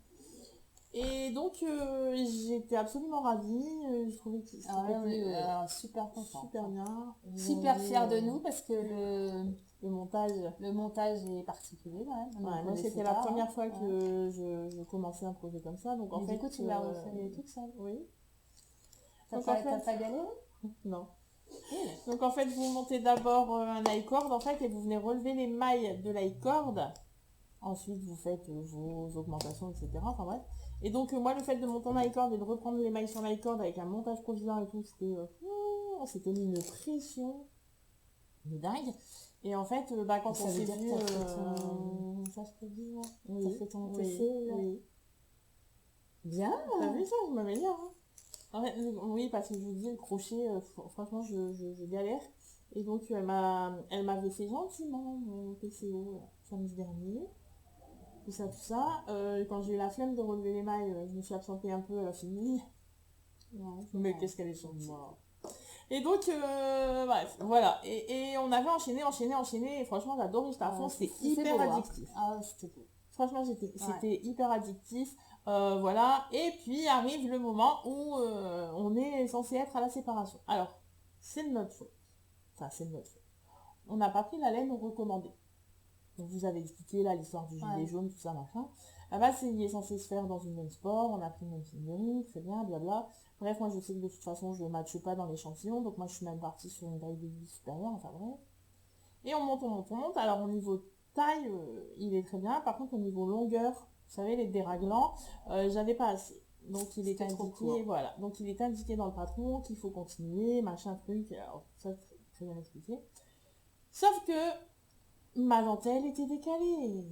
Et donc, j'étais absolument ravie. Je trouvais que c'était super content. Super bien. Super fière de nous parce que le montage est particulier quand même. Ouais, moi, c'était la première fois que je commençais un projet comme ça. Donc, en fait, du coup, tu l'as refait toute seule. Oui. T'as pas galéré? Non. Donc en fait, vous montez d'abord un i-cord en fait et vous venez relever les mailles de l'i-cord. Ensuite, vous faites vos augmentations, etc. Enfin bref. Et donc moi, le fait de monter en i-cord et de reprendre les mailles sur l'i-cord avec un montage provisoire et tout, c'était mis une pression de dingue. Et en fait, quand ça on s'est veut dire vu... que t'as fait ton montage provisoire. Oui, t'as fait ton TC, là. Oui. Bien. T'as vu ça, je m'améliore. Hein. En fait, oui, parce que je vous dis, le crochet, franchement, je galère. Et donc, elle m'avait fait gentiment mon PCO samedi dernier. Tout ça, tout ça. Quand j'ai eu la flemme de relever les mailles, je me suis absentée un peu à la fini. Ouais, Mais qu'est-ce qu'elle est gentille. Et donc, bref, voilà. Et on avait enchaîné. Et franchement, j'adore, j'étais à fond. C'était hyper beau, hein. addictif. Ah, c'était beau. Franchement, Ouais. c'était hyper addictif. Voilà. Et puis arrive le moment où on est censé être à la séparation. Alors, c'est de notre faute. Enfin, c'est de notre faute. On n'a pas pris la laine recommandée. Donc, vous avez expliqué là l'histoire du gilet Ouais. jaune, tout ça, machin. Là-bas, il est censé se faire dans une même sport. On a pris une même figurine, très bien, blabla. Bref, moi, je sais que de toute façon, je ne matche pas dans l'échantillon. Donc, moi, je suis même partie sur une taille de vie supérieure. Enfin, bref. Et on monte, on monte, on monte. Alors, au niveau taille, il est très bien. Par contre, au niveau longueur, vous savez, les déraglants, j'avais pas assez. Donc, il est C'était trop indiqué, court. voilà. Donc, il est indiqué dans le patron qu'il faut continuer, machin, truc. Alors, ça, très bien expliqué. Sauf que ma dentelle était décalée.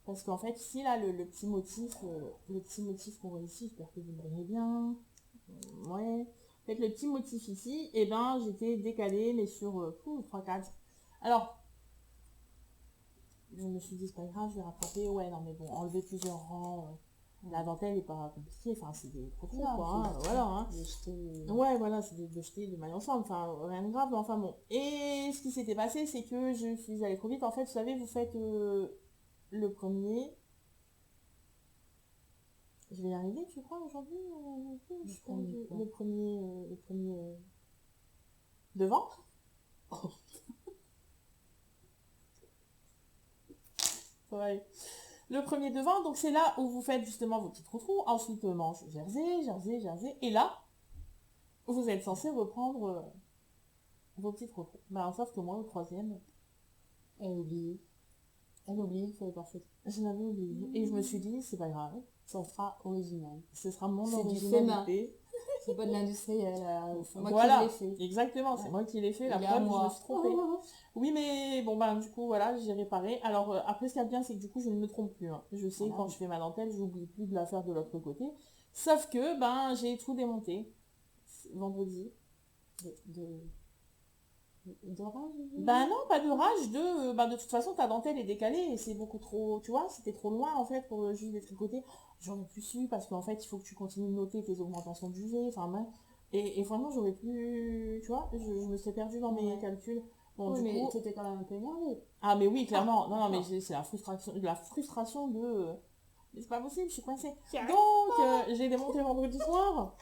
Parce qu'en fait, ici, là, le petit motif qu'on voit ici, j'espère que vous le verrez bien. Ouais. En fait, le petit motif ici, eh ben, j'étais décalée, mais sur 3-4. Alors, je me suis dit, c'est pas grave, je vais rattraper. Ouais, non, mais bon, enlever plusieurs rangs. La dentelle n'est pas compliquée. Enfin, c'est des trous, Non, quoi. Hein, c'est voilà. Hein. jeter. Ouais, voilà, c'est de jeter de maille ensemble. Enfin, rien de grave. Enfin, bon. Et ce qui s'était passé, c'est que je suis allée trop vite. En fait, vous savez, vous faites le premier. Je vais y arriver, tu crois, aujourd'hui le premier devant. Ouais. Le premier devant, donc c'est là où vous faites justement vos petits trous. Ensuite, manche jersey. Et là, vous êtes censé reprendre vos petits trous. Ben, sauf que moi, au troisième, Elle oublie. elle oublie, il fallait pas faire. Je l'avais oublié. Et je me suis dit, c'est pas grave, Ça sera original. ce sera mon C'est du fait main. originalité. C'est pas de l'industriel. C'est moi Voilà, qui l'ai fait. exactement, c'est Ouais. moi qui l'ai fait, Il la est à preuve, je me moi. suis trompée. Oui, mais bon, ben, du coup, voilà, j'ai réparé. Alors, après, ce qu'il y a de bien, c'est que du coup, je ne me trompe plus. Hein. Je sais, Voilà. quand je fais ma dentelle, j'oublie plus de la faire de l'autre côté. Sauf que, ben, j'ai tout démonté. Vendredi. De rage. Ben non, pas de rage, ben, de toute façon, ta dentelle est décalée et c'est beaucoup trop, tu vois, c'était trop loin, en fait, pour juste les tricoter. J'aurais plus su, parce qu'en fait, il faut que tu continues de noter tes augmentations de UV, enfin, ben, et vraiment, j'aurais plus, tu vois, je me serais perdue dans mes Ouais. calculs. Bon, Oui, du mais coup, t'étais quand même un peu énervée. ah, mais oui, clairement. Non, non, mais d'accord. c'est la frustration de. Mais c'est pas possible, je suis coincée. Donc, j'ai démonté vendredi soir.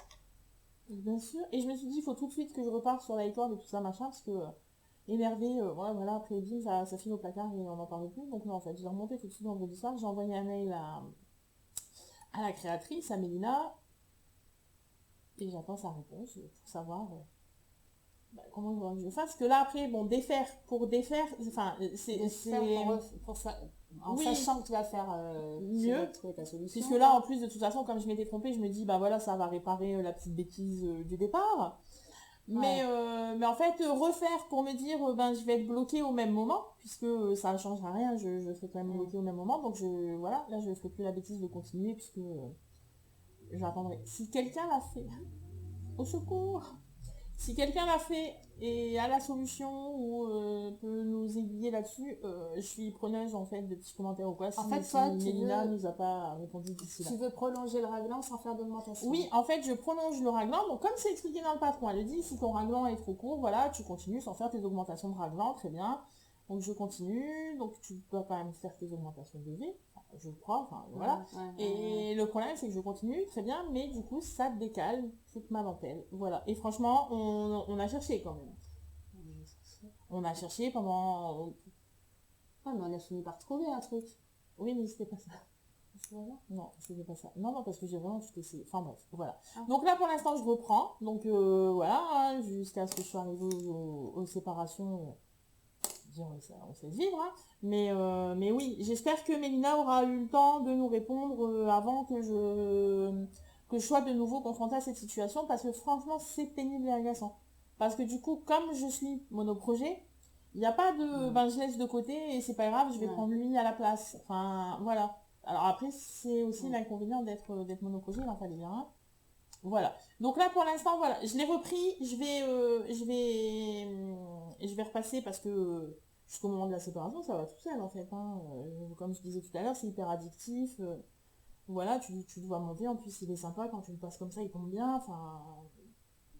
Bien sûr. Et je me suis dit, il faut tout de suite que je reparte sur la licorne et tout ça, machin, parce que énervé, ouais, voilà, après bim, ça file au placard et on n'en parle plus. Donc, non, en fait, j'ai remonté tout de suite vendredi soir. J'ai envoyé un mail à la créatrice, à Mélina, et j'attends sa réponse pour savoir. Comment je fasse parce que là après bon pour défaire enfin De faire pour ça, en oui, sachant que tu vas faire, tu vas mieux trouver ta solution. puisque là en plus de toute façon comme je m'étais trompée je me dis bah voilà ça va réparer la petite bêtise du départ Ouais. mais en fait refaire pour me dire ben je vais être bloquée au même moment puisque ça ne changera rien je serai quand même bloquée au même moment donc voilà là je ne ferai plus la bêtise de continuer puisque j'attendrai si quelqu'un l'a fait au secours. Si quelqu'un l'a fait et a la solution ou peut nous aiguiller là-dessus, je suis preneuse en fait de petits commentaires ou quoi. En fait, Si toi, Mélina nous a pas répondu d'ici là. tu veux prolonger le raglan sans faire d'augmentation. Oui, en fait, je prolonge le raglan. Donc, comme c'est expliqué dans le patron, elle dit si ton raglan est trop court, voilà, tu continues sans faire tes augmentations de raglan, très bien. Donc, je continue. Donc, tu peux quand même faire tes augmentations de V, enfin, je crois, enfin, voilà. Et le problème, c'est que je continue, très bien, mais du coup, ça décale toute ma dentelle. Voilà. Et franchement, on a cherché quand même. On a cherché pendant. Ah, mais on a fini par trouver un truc. Oui, mais c'était pas ça. Non, c'était pas ça. Non, non, parce que j'ai vraiment tout essayé. Enfin bref, voilà. Ah. Donc là, pour l'instant, je reprends. Donc voilà, hein, jusqu'à ce que je sois arrivée aux séparations. On sait vivre. Hein. Mais oui, j'espère que Mélina aura eu le temps de nous répondre avant que je sois de nouveau confrontée à cette situation. Parce que franchement, c'est pénible et agaçant. Parce que du coup, comme je suis monoprojet, il n'y a pas de ben je laisse de côté et c'est pas grave, je vais prendre lui à la place. Enfin, voilà. Alors après, c'est aussi l'inconvénient d'être monoprojet, il en fallait bien un. Voilà. Donc là, pour l'instant, voilà, je l'ai repris. Je vais repasser parce que jusqu'au moment de la séparation, ça va tout seul en fait, hein. Comme je disais tout à l'heure, c'est hyper addictif. Voilà, tu dois monter. En plus, il est sympa quand tu le passes comme ça, il tombe bien. Enfin,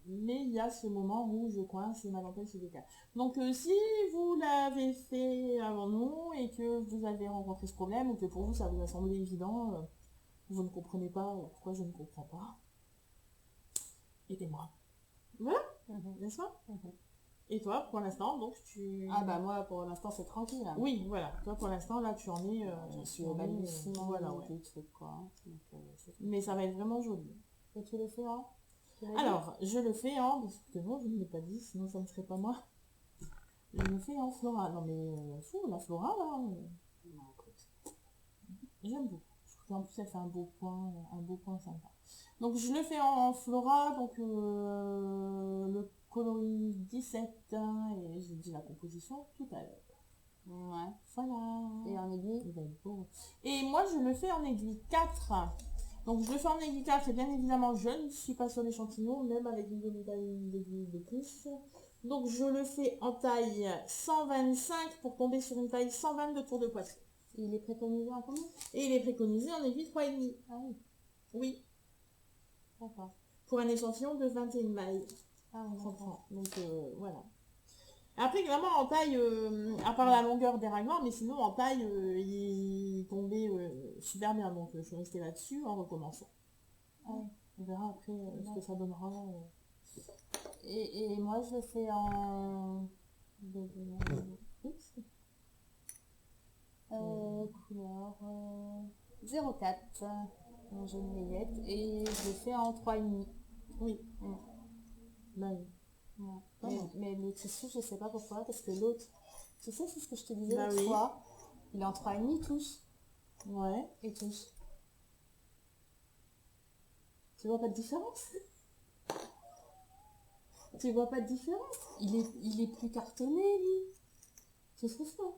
mais il y a ce moment où je coince et ma dentelle se décale. Donc si vous l'avez fait avant nous et que vous avez rencontré ce problème ou que pour vous ça vous a semblé évident, vous ne comprenez pas pourquoi je ne comprends pas, aidez-moi. Voilà, n'est-ce pas? Et toi, pour l'instant, donc tu... Ah bah moi, pour l'instant, c'est tranquille. Hein. Oui, voilà. Toi, pour l'instant, là, tu en es... Je suis au balbutiement voilà, ouais. du truc, quoi. Donc, Mais ça va être vraiment joli. et tu le fais, hein? Alors, je le fais en... Parce que non, je ne l'ai pas dit, sinon ça ne serait pas moi. Je le fais en Flora. Non mais, fou, la Flora, là... Non, écoute. J'aime beaucoup. Je trouve qu'en plus, elle fait un beau point sympa. Donc, je le fais en Flora, donc le coloris 17, hein, et j'ai dit la composition tout à l'heure. Ouais. Voilà. Et en aiguille? Il va être beau. Et moi, je le fais en aiguille 4. Donc, je le fais en aiguille 4, et bien évidemment, je ne suis pas sur l'échantillon, même avec une demi-taille d'aiguille de plus. Donc, je le fais en taille 125 pour tomber sur une taille 120 de tour de poitrine. Il est préconisé en combien? Et il est préconisé en aiguille 3,5. Ah oui. Oui, D'accord. pour un échantillon de 21 mailles. Ah oui, d'accord. Donc, voilà. Après, vraiment, en taille, à part la longueur des ragnoirs, mais sinon, en taille, il tombait super bien. Donc, je suis restée là-dessus en recommençant. Ah oui. On verra après ce que ça donnera. Et moi, je le fais en... Oups. Couleur 04 en jaune layette, et je le fais en 3,5. Oui. Bah oui. Ouais. Mais le tissu, je sais pas pourquoi, parce que l'autre, tu sais, c'est ce que je te disais Bah l'autre oui. fois, il est en 3,5 tous. Ouais. Et tous. Tu vois pas de différence? Tu vois pas de différence? Il est plus cartonné, lui. Tu trouves pas?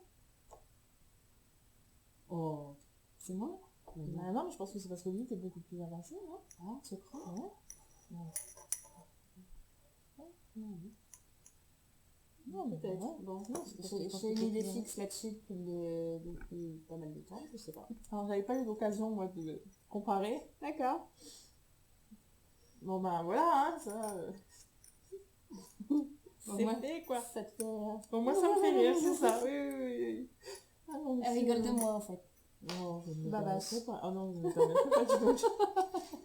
Oh, c'est moi? Bah non, mais je pense que c'est parce que lui, t'es beaucoup plus avancé, non? Ah, tu crois? Ouais. Non, mais Peut-être. ouais. Bon, Non, c'est parce que je pense j'ai que une idée t'es- fixe là-dessus depuis pas mal de temps, je sais pas. Alors, j'avais pas eu l'occasion, moi, de comparer. D'accord. Bon, ben voilà, hein, ça... c'est moi, fait, quoi. Ça te fait... Bon, moi, ça me fait rire, c'est ça. Oui, oui, oui. Ah, non, Elle rigole de moi, en fait. Non, je ne me Bah, permettrai pas. Ah non, je ne me permettrai pas, dis donc.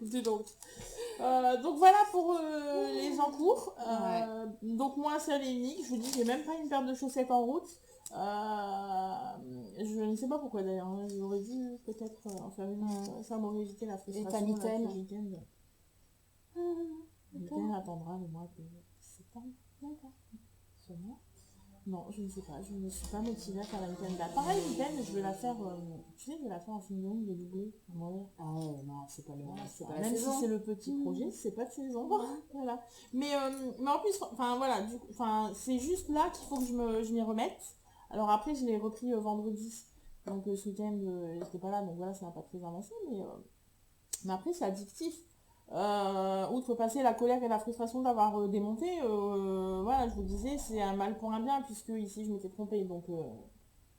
Dis donc. Donc voilà pour les encours. Donc moi, seul et unique. Je vous dis, j'ai même pas une paire de chaussettes en route. Je ne sais pas pourquoi d'ailleurs. Hein. J'aurais dû peut-être en faire une. Ça m'aurait évité la frustration. Et ta mitaine? Le week-end. Le week-end attendra le mois de septembre. D'accord. Sûrement. Non, je ne sais pas, je ne suis pas motivée à faire la mitaine. Bah, pareil, mitaine, je vais la faire, tu sais, je vais la faire en finion, de doublé. Ouais. Ah ouais, non, c'est pas le c'est pas la Même saison. si c'est le petit projet, c'est pas de saison. Voilà. Mais en plus, enfin voilà, c'est juste là qu'il faut que je m'y remette. Alors après, je l'ai repris vendredi. Donc ce week-end, j'étais pas là, donc voilà, ça n'a pas très avancé. Mais après, c'est addictif. Outre passer la colère et la frustration d'avoir démonté, voilà, je vous disais, c'est un mal pour un bien, puisque ici je m'étais trompée, donc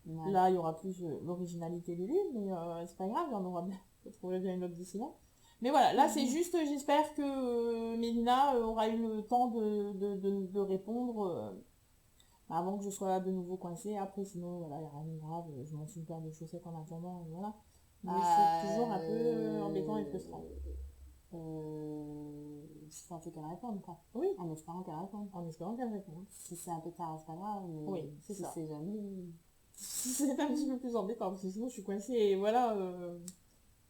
là il y aura plus l'originalité du livre, mais c'est pas grave, il y en aura bien, je trouverai bien une autre d'ici là. Mais voilà, là c'est juste, j'espère que Mélina aura eu le temps de répondre avant que je sois de nouveau coincée. Après, sinon, voilà, il n'y a rien de grave, je m'en suis une paire de chaussettes en attendant, et voilà. Mais c'est toujours un peu embêtant et frustrant. Il faut un peu qu'elle réponde, quoi. Oui. En espérant qu'elle réponde. En espérant qu'elle réponde. Si c'est un peu tard, c'est pas grave, mais oui, c'est si ça. c'est jamais... C'est un petit peu plus embêtant, parce que sinon je suis coincée, et voilà...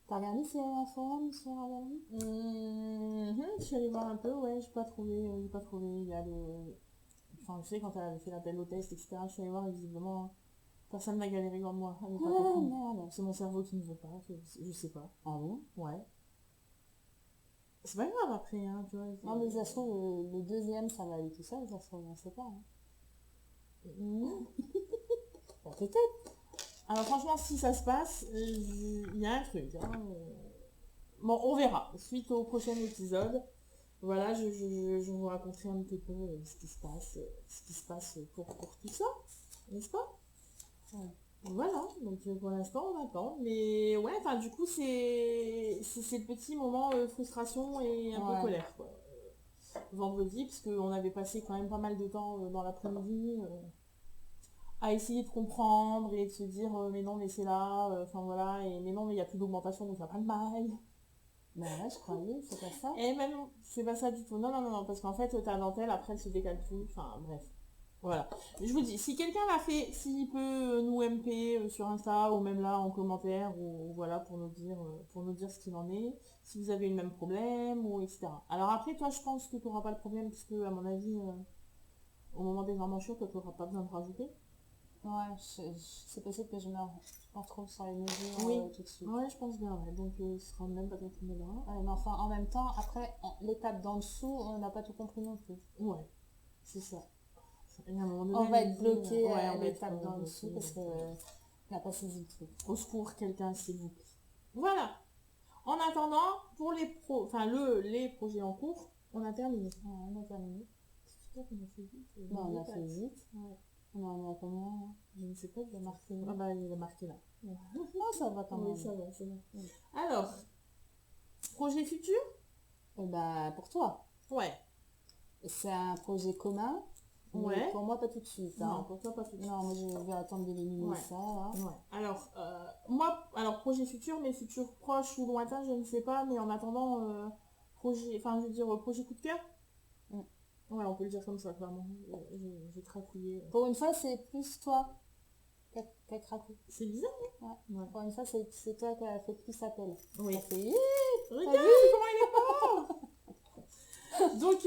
T'as regardé si elle a un forum sur la galerie? Je suis allée voir un peu, ouais, j'ai pas trouvé, il y a le... Enfin, je sais, quand elle avait fait l'appel au test, etc., je suis allée voir, et visiblement, personne n'a galéré comme moi. Merde. C'est mon cerveau qui ne veut pas, je sais pas. Ah bon? Ouais. C'est pas grave après, hein, tu vois. Non, mais ça se trouve, le deuxième, ça va aller tout seul, ça se trouve, on sait pas. Hein. Bah, peut-être. Alors franchement, si ça se passe, il y a un truc. Hein. Bon, on verra. Suite au prochain épisode, voilà, je vous raconterai un petit peu ce qui se passe pour tout ça, n'est-ce pas? Ouais. Voilà, donc pour l'instant on attend. Mais ouais, enfin du coup c'est le petit moment frustration et un peu Ouais. colère quoi. Vendredi, parce qu'on avait passé quand même pas mal de temps dans l'après-midi à essayer de comprendre et de se dire mais non mais c'est là, enfin voilà, et mais non mais il n'y a plus d'augmentation donc il n'y a pas de mal. Ben ouais, je croyais, c'est pas ça. Et même c'est pas ça du tout. Non, non, non, non, parce qu'en fait ta dentelle après elle se décale plus, enfin bref. Voilà. Je vous dis, si quelqu'un l'a fait, s'il peut nous MP sur Insta ou même là en commentaire ou voilà pour nous dire ce qu'il en est, si vous avez eu le même problème ou etc. Alors après toi je pense que tu n'auras pas le problème puisque à mon avis au moment des embouchures tu n'auras pas besoin de rajouter. Ouais, c'est possible que je me retrouve sur les mesures Oui. tout de suite. Ouais, je pense bien, ouais. Donc ce sera même pas ton premier là. Ouais, mais enfin, en même temps, après, l'étape d'en dessous, on n'a pas tout compris non plus. Ouais, c'est ça. Et à un moment donné, On va elle être dit, bloqué ouais, à on va être l'étape d'en bloqué, dessous parce donc, qu'on n'a pas saisi le truc. au secours, quelqu'un, s'il vous plaît. Voilà. En attendant, pour les projets en cours, on a terminé. Ouais, on a terminé. C'est sûr qu'on a fait vite. Non, on a fait vite. Ouais. On en est à combien là? Je ne sais pas, Il a marqué. Ah bah, il est marqué là. Non, ça va quand même. Oui, ça va, c'est bon. Oui. Alors, projet futur? Et bah, pour toi, Ouais. c'est un projet commun. Mais Ouais. pour moi, pas tout de suite. Non, Hein. pour toi, pas tout de suite. Non, moi, je vais attendre d'éliminer Ouais. ça. Là. Ouais. Alors, projet futur, mais futur proche ou lointain, je ne sais pas, mais en attendant, projet coup de cœur. Mm. Ouais, on peut le dire comme ça, clairement. J'ai cracouillé. Pour une fois, c'est plus toi qui a craqué. C'est bizarre, Ouais. Ouais. Pour une fois, c'est toi qui a fait plus appel. Oui. Ça fait... Regarde comment il est fort. Donc,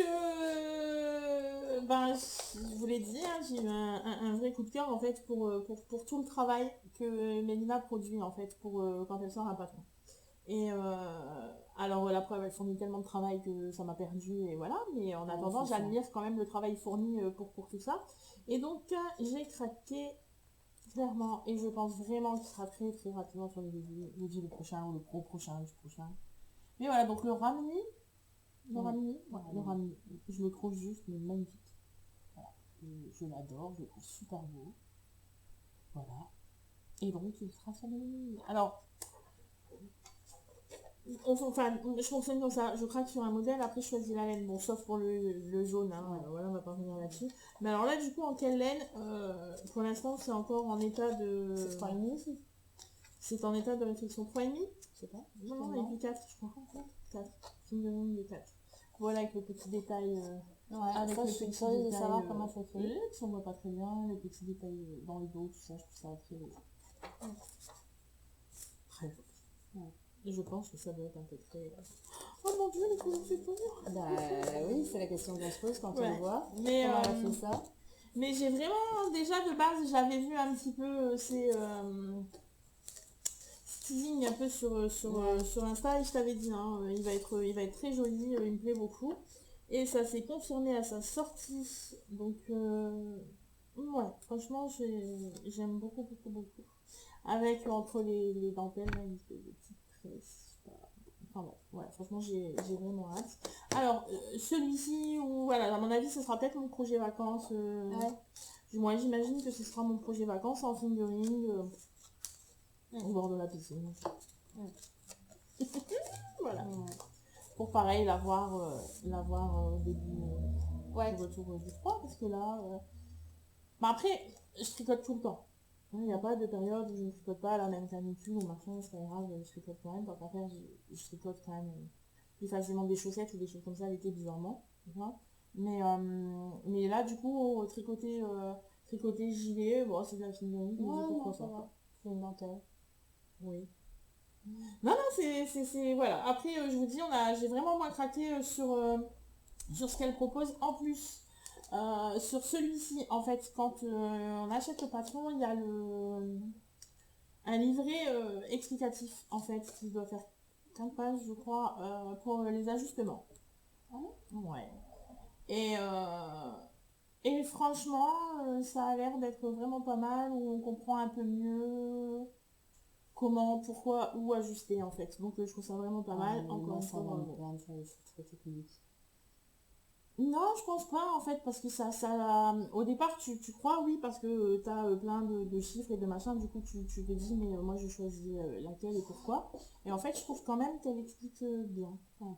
je vous l'ai dit, hein, j'ai eu un vrai coup de cœur en fait pour tout le travail que Mélina produit en fait pour quand elle sort un patron. Et alors la preuve, elle fournit tellement de travail que ça m'a perdu et voilà, mais en attendant, c'est ça. j'admire quand même le travail fourni pour tout ça. Et donc, j'ai craqué clairement et je pense vraiment qu'il sera très très rapidement sur le jeudi prochain ou le prochain. Mais voilà, donc le Ramni, le Ramni, je le trouve juste mais magnifique. Voilà. Je l'adore, je le trouve super beau. Voilà. Et donc il sera sur le... Alors, je fonctionne comme ça, je craque sur un modèle, après je choisis la laine, bon sauf pour le jaune, hein, voilà, on va pas revenir là-dessus. Mais alors là du coup en quelle laine pour l'instant c'est encore en état de... C'est 3,5 aussi. C'est en état de réflexion 3,5. Je sais pas. Non, il y a du 4, je crois. 4. Fingering de 4. Voilà, avec le petit détail. Ouais, avec ça, le je suis petit curieuse de détail, savoir comment ça fait. ça ne voit pas très bien. Les petits détails dans le dos, tout ça, je trouve ça très beau. Très beau. Ouais. Et je pense que ça doit être un peu très... Oh mon dieu, mais comment c'est peur. Bah oui, c'est la question qu'on se pose quand on Ouais. le voit. Mais, Comment elle a fait ça? mais j'ai vraiment, déjà de base, j'avais vu un petit peu ces teasing un peu sur Insta et je t'avais dit, hein, il va être très joli, il me plaît beaucoup. Et ça s'est confirmé à sa sortie. Donc, ouais, franchement, j'aime beaucoup, beaucoup, beaucoup. Avec entre les dentelles, là, une espèce de petite tresse. Enfin bon, ouais, franchement, j'ai vraiment hâte. Alors, celui-ci, voilà, à mon avis, ce sera peut-être mon projet vacances. Ouais. Moi, j'imagine que ce sera mon projet vacances en fingering au bord de la piscine. Voilà. Pour pareil, l'avoir au début du retour du froid, parce que là... Bah après, je tricote tout le temps. Il n'y a pas de période où je ne tricote pas, la même canicule ou machin, c'est pas grave, je tricote quand même. Tant qu'à faire, je tricote quand même plus facilement des chaussettes ou des choses comme ça l'été, bizarrement. Voilà. Mais là, du coup, tricoter gilet, bon, c'est de la fingering, Ouais, pourquoi non, ça va. C'est une dentelle. Oui. Non, c'est... Voilà. Après, je vous dis, j'ai vraiment moins craqué sur ce qu'elle propose. En plus, sur celui-ci, en fait, quand on achète le patron, il y a un livret explicatif, en fait, qui doit faire 15 pages, je crois, pour les ajustements. Ah ouais. Et franchement, ça a l'air d'être vraiment pas mal, où on comprend un peu mieux comment, pourquoi, où ajuster en fait. Donc je trouve ça vraiment pas mal. Encore Moi, une ça fois, va me bravo. perdre, c'est trop technique. Non, je pense pas en fait, parce que au départ tu crois oui, parce que tu as plein de chiffres et de machins, du coup tu te dis mais moi je choisis laquelle et pourquoi. Et en fait je trouve quand même qu'elle explique bien. Enfin,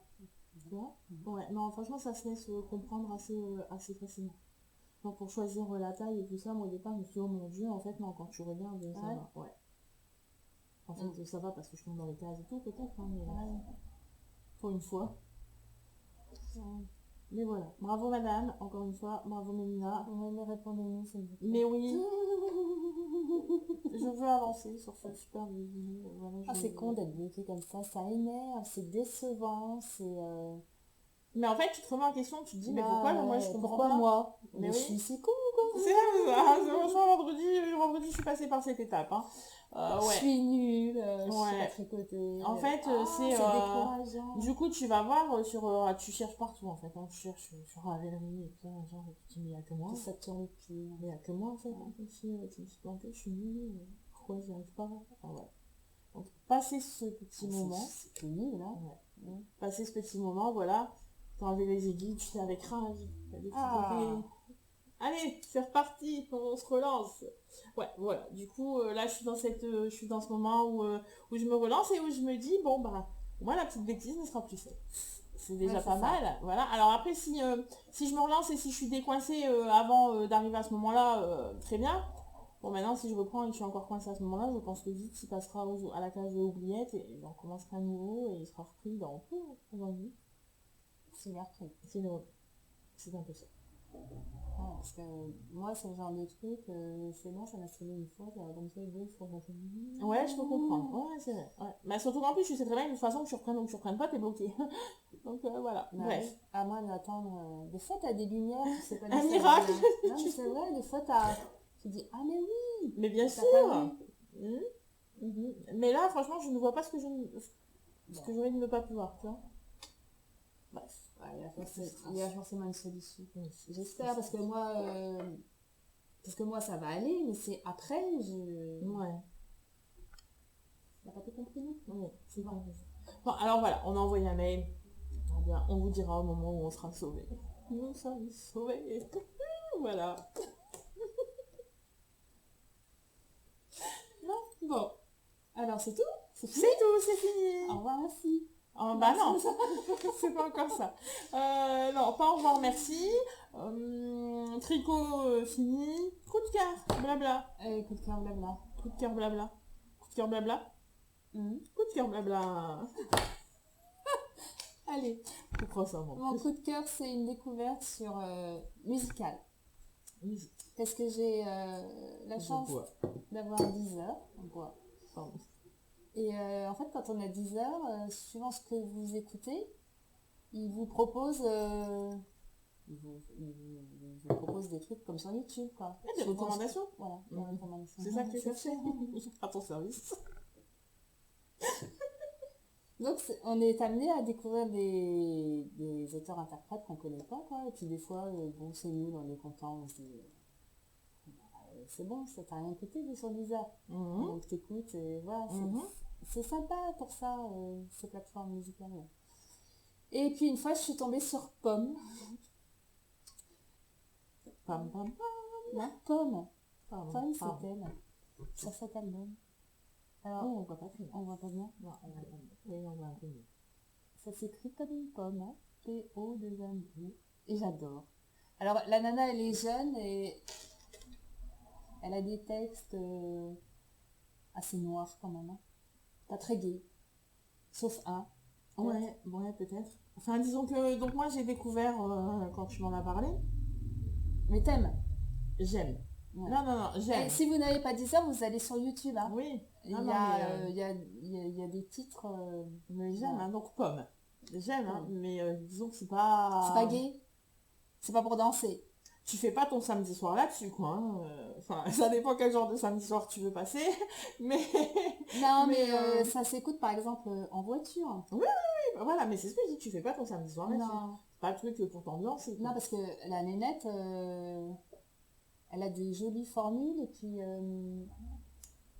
tu vois. Ouais, non franchement ça se laisse comprendre assez facilement. Donc pour choisir la taille et tout ça, moi au départ je me suis dit oh mon dieu, en fait non, quand tu regardes ça Ouais. va. Ouais. En fait ça va parce que je tombe dans les cases et tout peut-être, hein, mais pour une fois. Mais voilà, bravo madame, encore une fois, bravo Mélina. Ouais, mais répondez-nous, s'il vous plaît. Mais oui, je veux avancer sur ce super vidéo. Voilà, Ah, c'est con d'être bloqué comme ça énerve, c'est décevant, c'est... Mais en fait, tu te remets en question, tu te dis, mais Bah, pourquoi moi je ouais, comprends pourquoi pas. moi? Mais Mais je oui, suis si con, quoi. c'est ça, franchement, vendredi, je suis passée par cette étape. Hein. Je Ouais, suis nulle, je sais pas ouais. tricoter. En fait, C'est décourageant. du coup, tu vas voir tu cherches partout en fait. Hein. Tu cherches sur Ravelry et tout ça, genre, tu te dis, mais il n'y a que moi. Que ça te tourne le cul. Mais il n'y a que moi en fait. Hein. Si je me suis plantée, je suis nulle. Pourquoi j'y arrive pas? Enfin, ouais. Donc, passer ce petit moment. C'est tout nul, là. Ouais. Passer ce petit moment, voilà. T'as enlevé les aiguilles, tu fais avec rage. T'as des petits côtés. Allez, c'est reparti, on se relance. Ouais, voilà. Du coup, là, je suis dans ce moment où je me relance et où je me dis, bon, bah, moi, la petite bêtise ne sera plus faite. C'est déjà Ouais, pas c'est ça. mal. Voilà. Alors après, si je me relance et si je suis décoincée avant d'arriver à ce moment-là, très bien. Bon, maintenant, si je reprends et que je suis encore coincée à ce moment-là, je pense que vite, il passera à la case de oubliette et on commencera à nouveau et il sera repris dans 20 minutes. C'est bien repris. C'est un peu ça. Ah, parce que moi, c'est le genre de truc, c'est bon, ça m'a sonné une fois, ça va comme ça, il faut retenir. Ouais, je peux comprendre. Ouais, c'est vrai. Ouais. Mais surtout qu'en plus, tu sais très bien que de toute façon, que tu reprennes ou que tu reprennes pas, t'es bloqué. Donc voilà. Bah, Bref. oui. À moins d'attendre. Des fois, t'as des lumières, tu sais pas Un d'où ça miracle. vient. Non, mais c'est vrai, des fois, tu dis, ah, mais oui, Mais bien t'as sûr. pas vu. Mhm. Mhm. Mais là, franchement, je ne vois pas ce que j'aurais de ne pas pouvoir, tu vois. Bref. Ouais, Ce il y a sera- forcément une solution. Oui, J'espère, parce que moi, ça va aller, mais c'est après, Ouais. t'as pas tout compris, non? Oui, c'est bon. Bon, alors voilà, on a envoyé un mail. Eh bien, on vous dira au moment où on sera sauvés. Nous sommes sauvés. Voilà. Non? Bon. Alors, c'est tout? C'est fini? C'est tout, c'est fini. Au revoir, merci. Oh, bah non, c'est pas encore ça. Non, pas au revoir, merci. Tricot fini. Coup de cœur, blabla. Coup de cœur, blabla. Coup de cœur, blabla. Coup de cœur, blabla. Coup de cœur, blabla. Allez. Coup croissant, Mon coup de cœur, c'est une découverte sur musicale. Musique. Parce que j'ai la Je chance bois. d'avoir 10 heures. On boit. Pardon. Et en fait, quand on a 10 heures, suivant ce que vous écoutez, il vous propose, il vous propose des trucs comme sur YouTube, quoi. Des recommandations. Voilà, des recommandations. C'est ça que tu cherchais. À ton service. Donc, on est amené à découvrir des auteurs-interprètes qu'on connaît pas, quoi. Et puis des fois, bon, c'est nul, on est content, on se dit, c'est bon, ça t'a rien coûté de sur 10 heures. Donc t'écoutes, et voilà, c'est sympa pour ça, ces plateformes musicales. Et puis une fois, je suis tombée sur Pomme. Pam, pam, pam. Non, Pomme. Pardon. Pomme, c'est Pardon. elle. Sur cet album. Alors, Oh, on voit pas très bien. on voit pas bien. Non, on voit pas bien. Oui, on voit un peu mieux. Ça s'écrit comme une pomme, hein. P-O-2-M-E. Et j'adore. Alors, la nana, elle est jeune et elle a des textes assez noirs quand même. Hein. Pas très gays. Sauf un. Ouais, peut-être. Enfin, disons que, donc moi j'ai découvert, quand tu m'en as parlé, Mais t'aimes. j'aime. Ouais. Non, j'aime. Et si vous n'avez pas dit ça, vous allez sur YouTube. Hein. Oui. Il Non, y non, a, mais, il y a des titres... mais j'aime, voilà. hein, donc pomme. J'aime, hein, Pomme. mais disons que c'est pas... C'est pas gay. C'est pas pour danser. Tu fais pas ton samedi soir là-dessus, quoi. Hein. Enfin, ça dépend quel genre de samedi soir tu veux passer, mais... Non, Mais, ça s'écoute par exemple en voiture. Oui, voilà, mais c'est ce que je dis, tu fais pas ton samedi soir là-dessus. Non. pas le truc pour t'ambiancer. Non, parce que la nénette, elle a des jolies formules et puis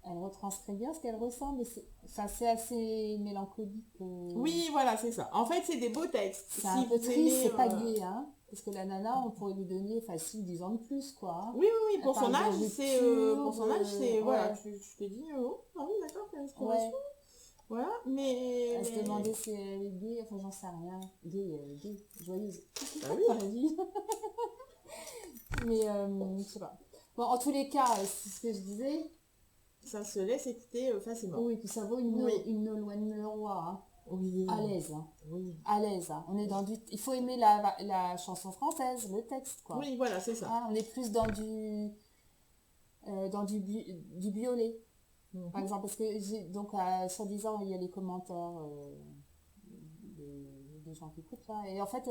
elle retranscrit bien ce qu'elle ressent, mais c'est assez mélancolique. Oui, voilà, c'est ça. En fait, c'est des beaux textes. C'est un peu triste, c'est pas gai, hein. Parce que la nana, on pourrait lui donner facile 10 ans de plus, quoi. Hein. Oui, oui, oui, pour Elle son parle âge, de c'est pour son âge, c'est voilà, ouais. je te dis oh, ah oui, d'accord, quelle Ouais. inspiration. Voilà, mais Elle se demandait si elle est gay, enfin j'en sais rien. Gay, joyeuse. ah oui. Dans la vie. Mais je sais pas. Bon, en tous les cas, c'est ce que je disais. Ça se laisse écouter facilement. Oui, puis ça vaut une Oui. loin de le roi. Hein. Oui. À l'aise. Hein. Oui. À l'aise. Hein. On est dans du. Il faut aimer la chanson française, le texte, quoi. Oui, voilà, c'est ça. Hein, on est plus dans du violet. Par exemple, parce que donc soi-disant il y a les commentaires des gens qui écoutent là, et en fait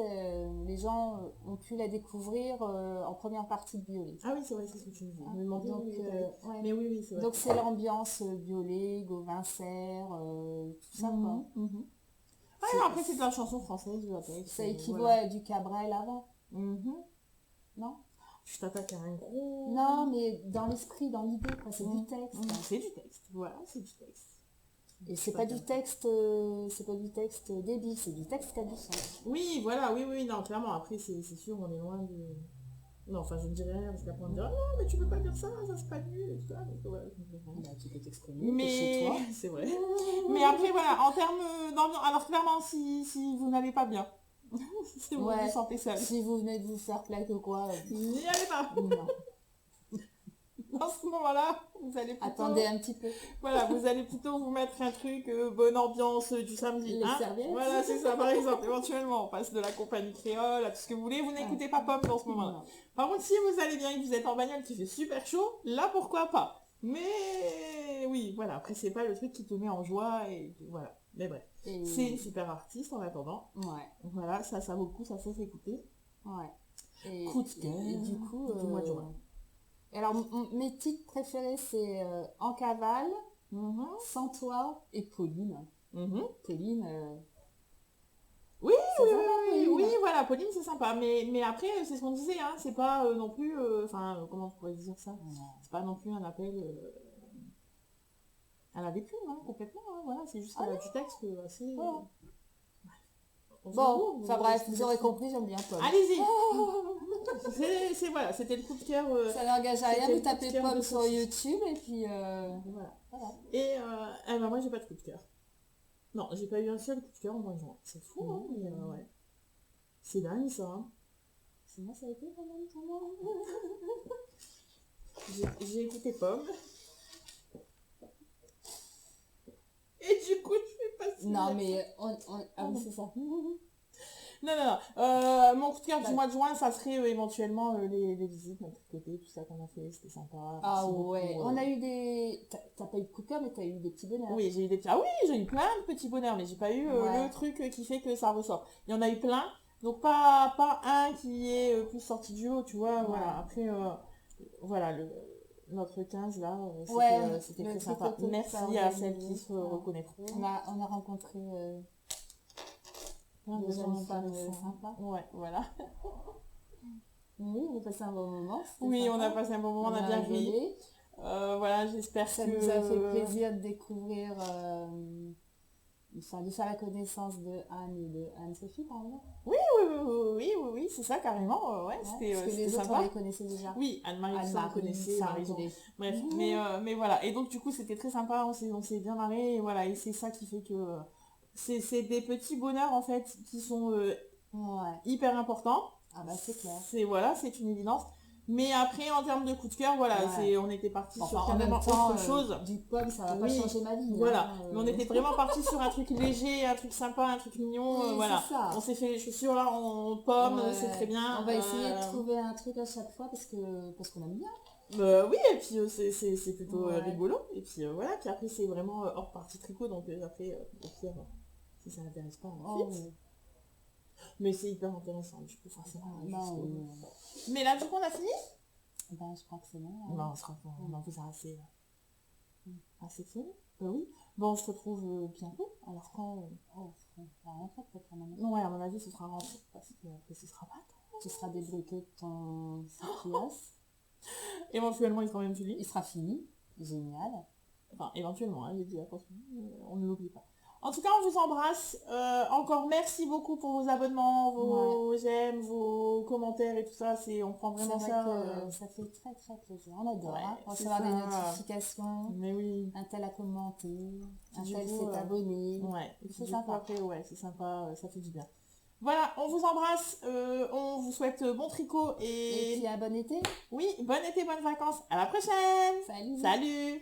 les gens ont pu la découvrir en première partie de Violet. Ah oui, c'est vrai, c'est ce que tu me dis. Hein, Me demandais, donc, oui, ouais. mais oui, c'est vrai. Donc c'est l'ambiance Violet, Gauvin Serre, tout ça quoi. Ouais, après c'est de la chanson française, le texte. Ça équivaut voilà. à du Cabrel avant. Non? Je t'attaque à un gros. Non, mais dans l'esprit, dans l'idée, quoi. C'est du texte. C'est du texte. Voilà, c'est du texte. Et c'est pas du texte, débile, c'est du texte qui a du sens. Oui, voilà, oui, non, clairement. Après, c'est sûr, on est loin de. Non, enfin, je ne dirais rien parce qu'après on me dira non, mais tu peux pas dire ça, ça c'est pas nul et tout ça. Donc voilà, je ne dis rien. Bah, tu peux t'exprimer Mais chez toi. c'est vrai. Mais après, voilà, en termes d'ambiance, alors clairement, si vous n'allez pas bien, si vous vous sentez seul, Si vous venez de vous faire plaque ou quoi, n'y allez pas. non. Dans ce moment-là, vous allez plutôt... Attendez un petit peu. Voilà, vous allez plutôt vous mettre un truc, bonne ambiance du samedi. Les serviettes. Voilà, c'est ça, par exemple. Éventuellement, on passe de la compagnie créole à tout ce que vous voulez. Vous n'écoutez pas pop dans ce moment-là. Non. Par contre, si vous allez bien et que vous êtes en bagnole qui fait super chaud, là, pourquoi pas. Mais oui, voilà. Après, c'est pas le truc qui te met en joie et voilà. Mais bref. Et... C'est une super artiste en attendant. Ouais. Voilà, ça vaut le coup, ça fait écouter. Ouais. Et, coup de cœur. Et du coup... du mois de juin. Alors, mes titres préférés, c'est En cavale, Sans toi et Pauline. Pauline... Oui, Pauline. Oui, voilà, Pauline, c'est sympa. Mais après, c'est ce qu'on disait, hein, c'est pas non plus... Enfin, comment on pourrait dire ça? C'est pas non plus un appel... à la déprime, hein, complètement. Hein, voilà, c'est juste qu'elle a du texte assez... Voilà. Bon, enfin bref, vous aurez compris, j'aime bien Pomme. Allez-y. C'est voilà, c'était le coup de cœur. Ça n'engage à rien, vous tapez Pomme sur YouTube et puis voilà. Et ben moi j'ai pas de coup de cœur. Non, j'ai pas eu un seul coup de cœur en mois de juin. C'est fou, hein, mais ouais. C'est dingue ça. Hein. C'est moi ça a été quand même pour moi. J'ai écouté Pomme. Et du coup, je fais pas si non, mais ah oui, c'est ça. Non. Mon coup de cœur du mois de juin, ça serait éventuellement les visites, notre côté, tout ça qu'on a fait, c'était sympa. Ah ouais, on a eu des... T'as pas eu de coup de cœur, mais t'as eu des petits bonheurs. Oui, j'ai eu des petits... Ah oui, j'ai eu plein de petits bonheurs, mais j'ai pas eu le truc qui fait que ça ressort. Il y en a eu plein, donc pas un qui est plus sorti du lot, tu vois, voilà. Après, voilà, notre 15 là, c'était très sympa. Merci à celles qui se reconnaîtront. On a rencontré plein de jeunes femmes sympas. Ouais, voilà. Oui, on a passé un bon moment. Oui, on a passé un bon moment, on a bien ri. Voilà, j'espère que... Ça nous a fait plaisir de découvrir, de faire la connaissance de Anne et de Anne-Sophie, par exemple. Oui, c'est ça, carrément. Ouais, parce que c'était les autres, sympa. on les connaissait déjà. Oui, Anne-Marie, ça, on connaissait, Marie-Jean. Bref, mais voilà. Et donc, du coup, c'était très sympa, on s'est bien marré, et voilà. Et c'est ça qui fait que... c'est des petits bonheurs, en fait, qui sont hyper importants. Ah bah, c'est clair. C'est une évidence. Mais après, en termes de coup de cœur, voilà, on était parti sur carrément autre chose. Du Pomme, ça va pas changer ma vie. Voilà, mais on était vraiment parti sur un truc léger, un truc sympa, un truc mignon. Voilà. Ça. On s'est fait les chaussures là en pomme, c'est très bien. On va essayer de trouver un truc à chaque fois parce qu'on aime bien. Oui, et puis c'est plutôt rigolo. Et puis voilà, puis après c'est vraiment hors partie tricot, donc après, au pire, si ça n'intéresse pas, on fait. Mais c'est hyper intéressant, du coup, forcément. Mais là, du coup, on a fini? Ben, je crois que c'est bon. Non, on en faisait assez. Ah, c'est fini. Bah oui. Bon, on se retrouve bientôt. Alors quand... Oh, la rentrée peut-être quand même. Ouais, à mon avis, ce sera rentré. Parce que ce sera pas quand. Tu seras débloqué de ton CPS. Éventuellement, il sera même fini. Il sera fini. Génial. Enfin, éventuellement, j'ai dit attention, on ne l'oublie pas. En tout cas, on vous embrasse. Encore merci beaucoup pour vos abonnements, vos j'aime, vos commentaires et tout ça. On prend vraiment C'est ça. vrai que ça fait très très plaisir. On adore Ouais, hein, c'est recevoir des ça. notifications. Mais oui. Un tel a commenté. Un Du tel coup, s'est abonné. Ouais, et puis C'est du coup, sympa. après, ouais, c'est sympa, ça fait du bien. Voilà, on vous embrasse, on vous souhaite bon tricot Et puis à bon été. oui, bon été, bonnes vacances. À la prochaine. Salut. Salut.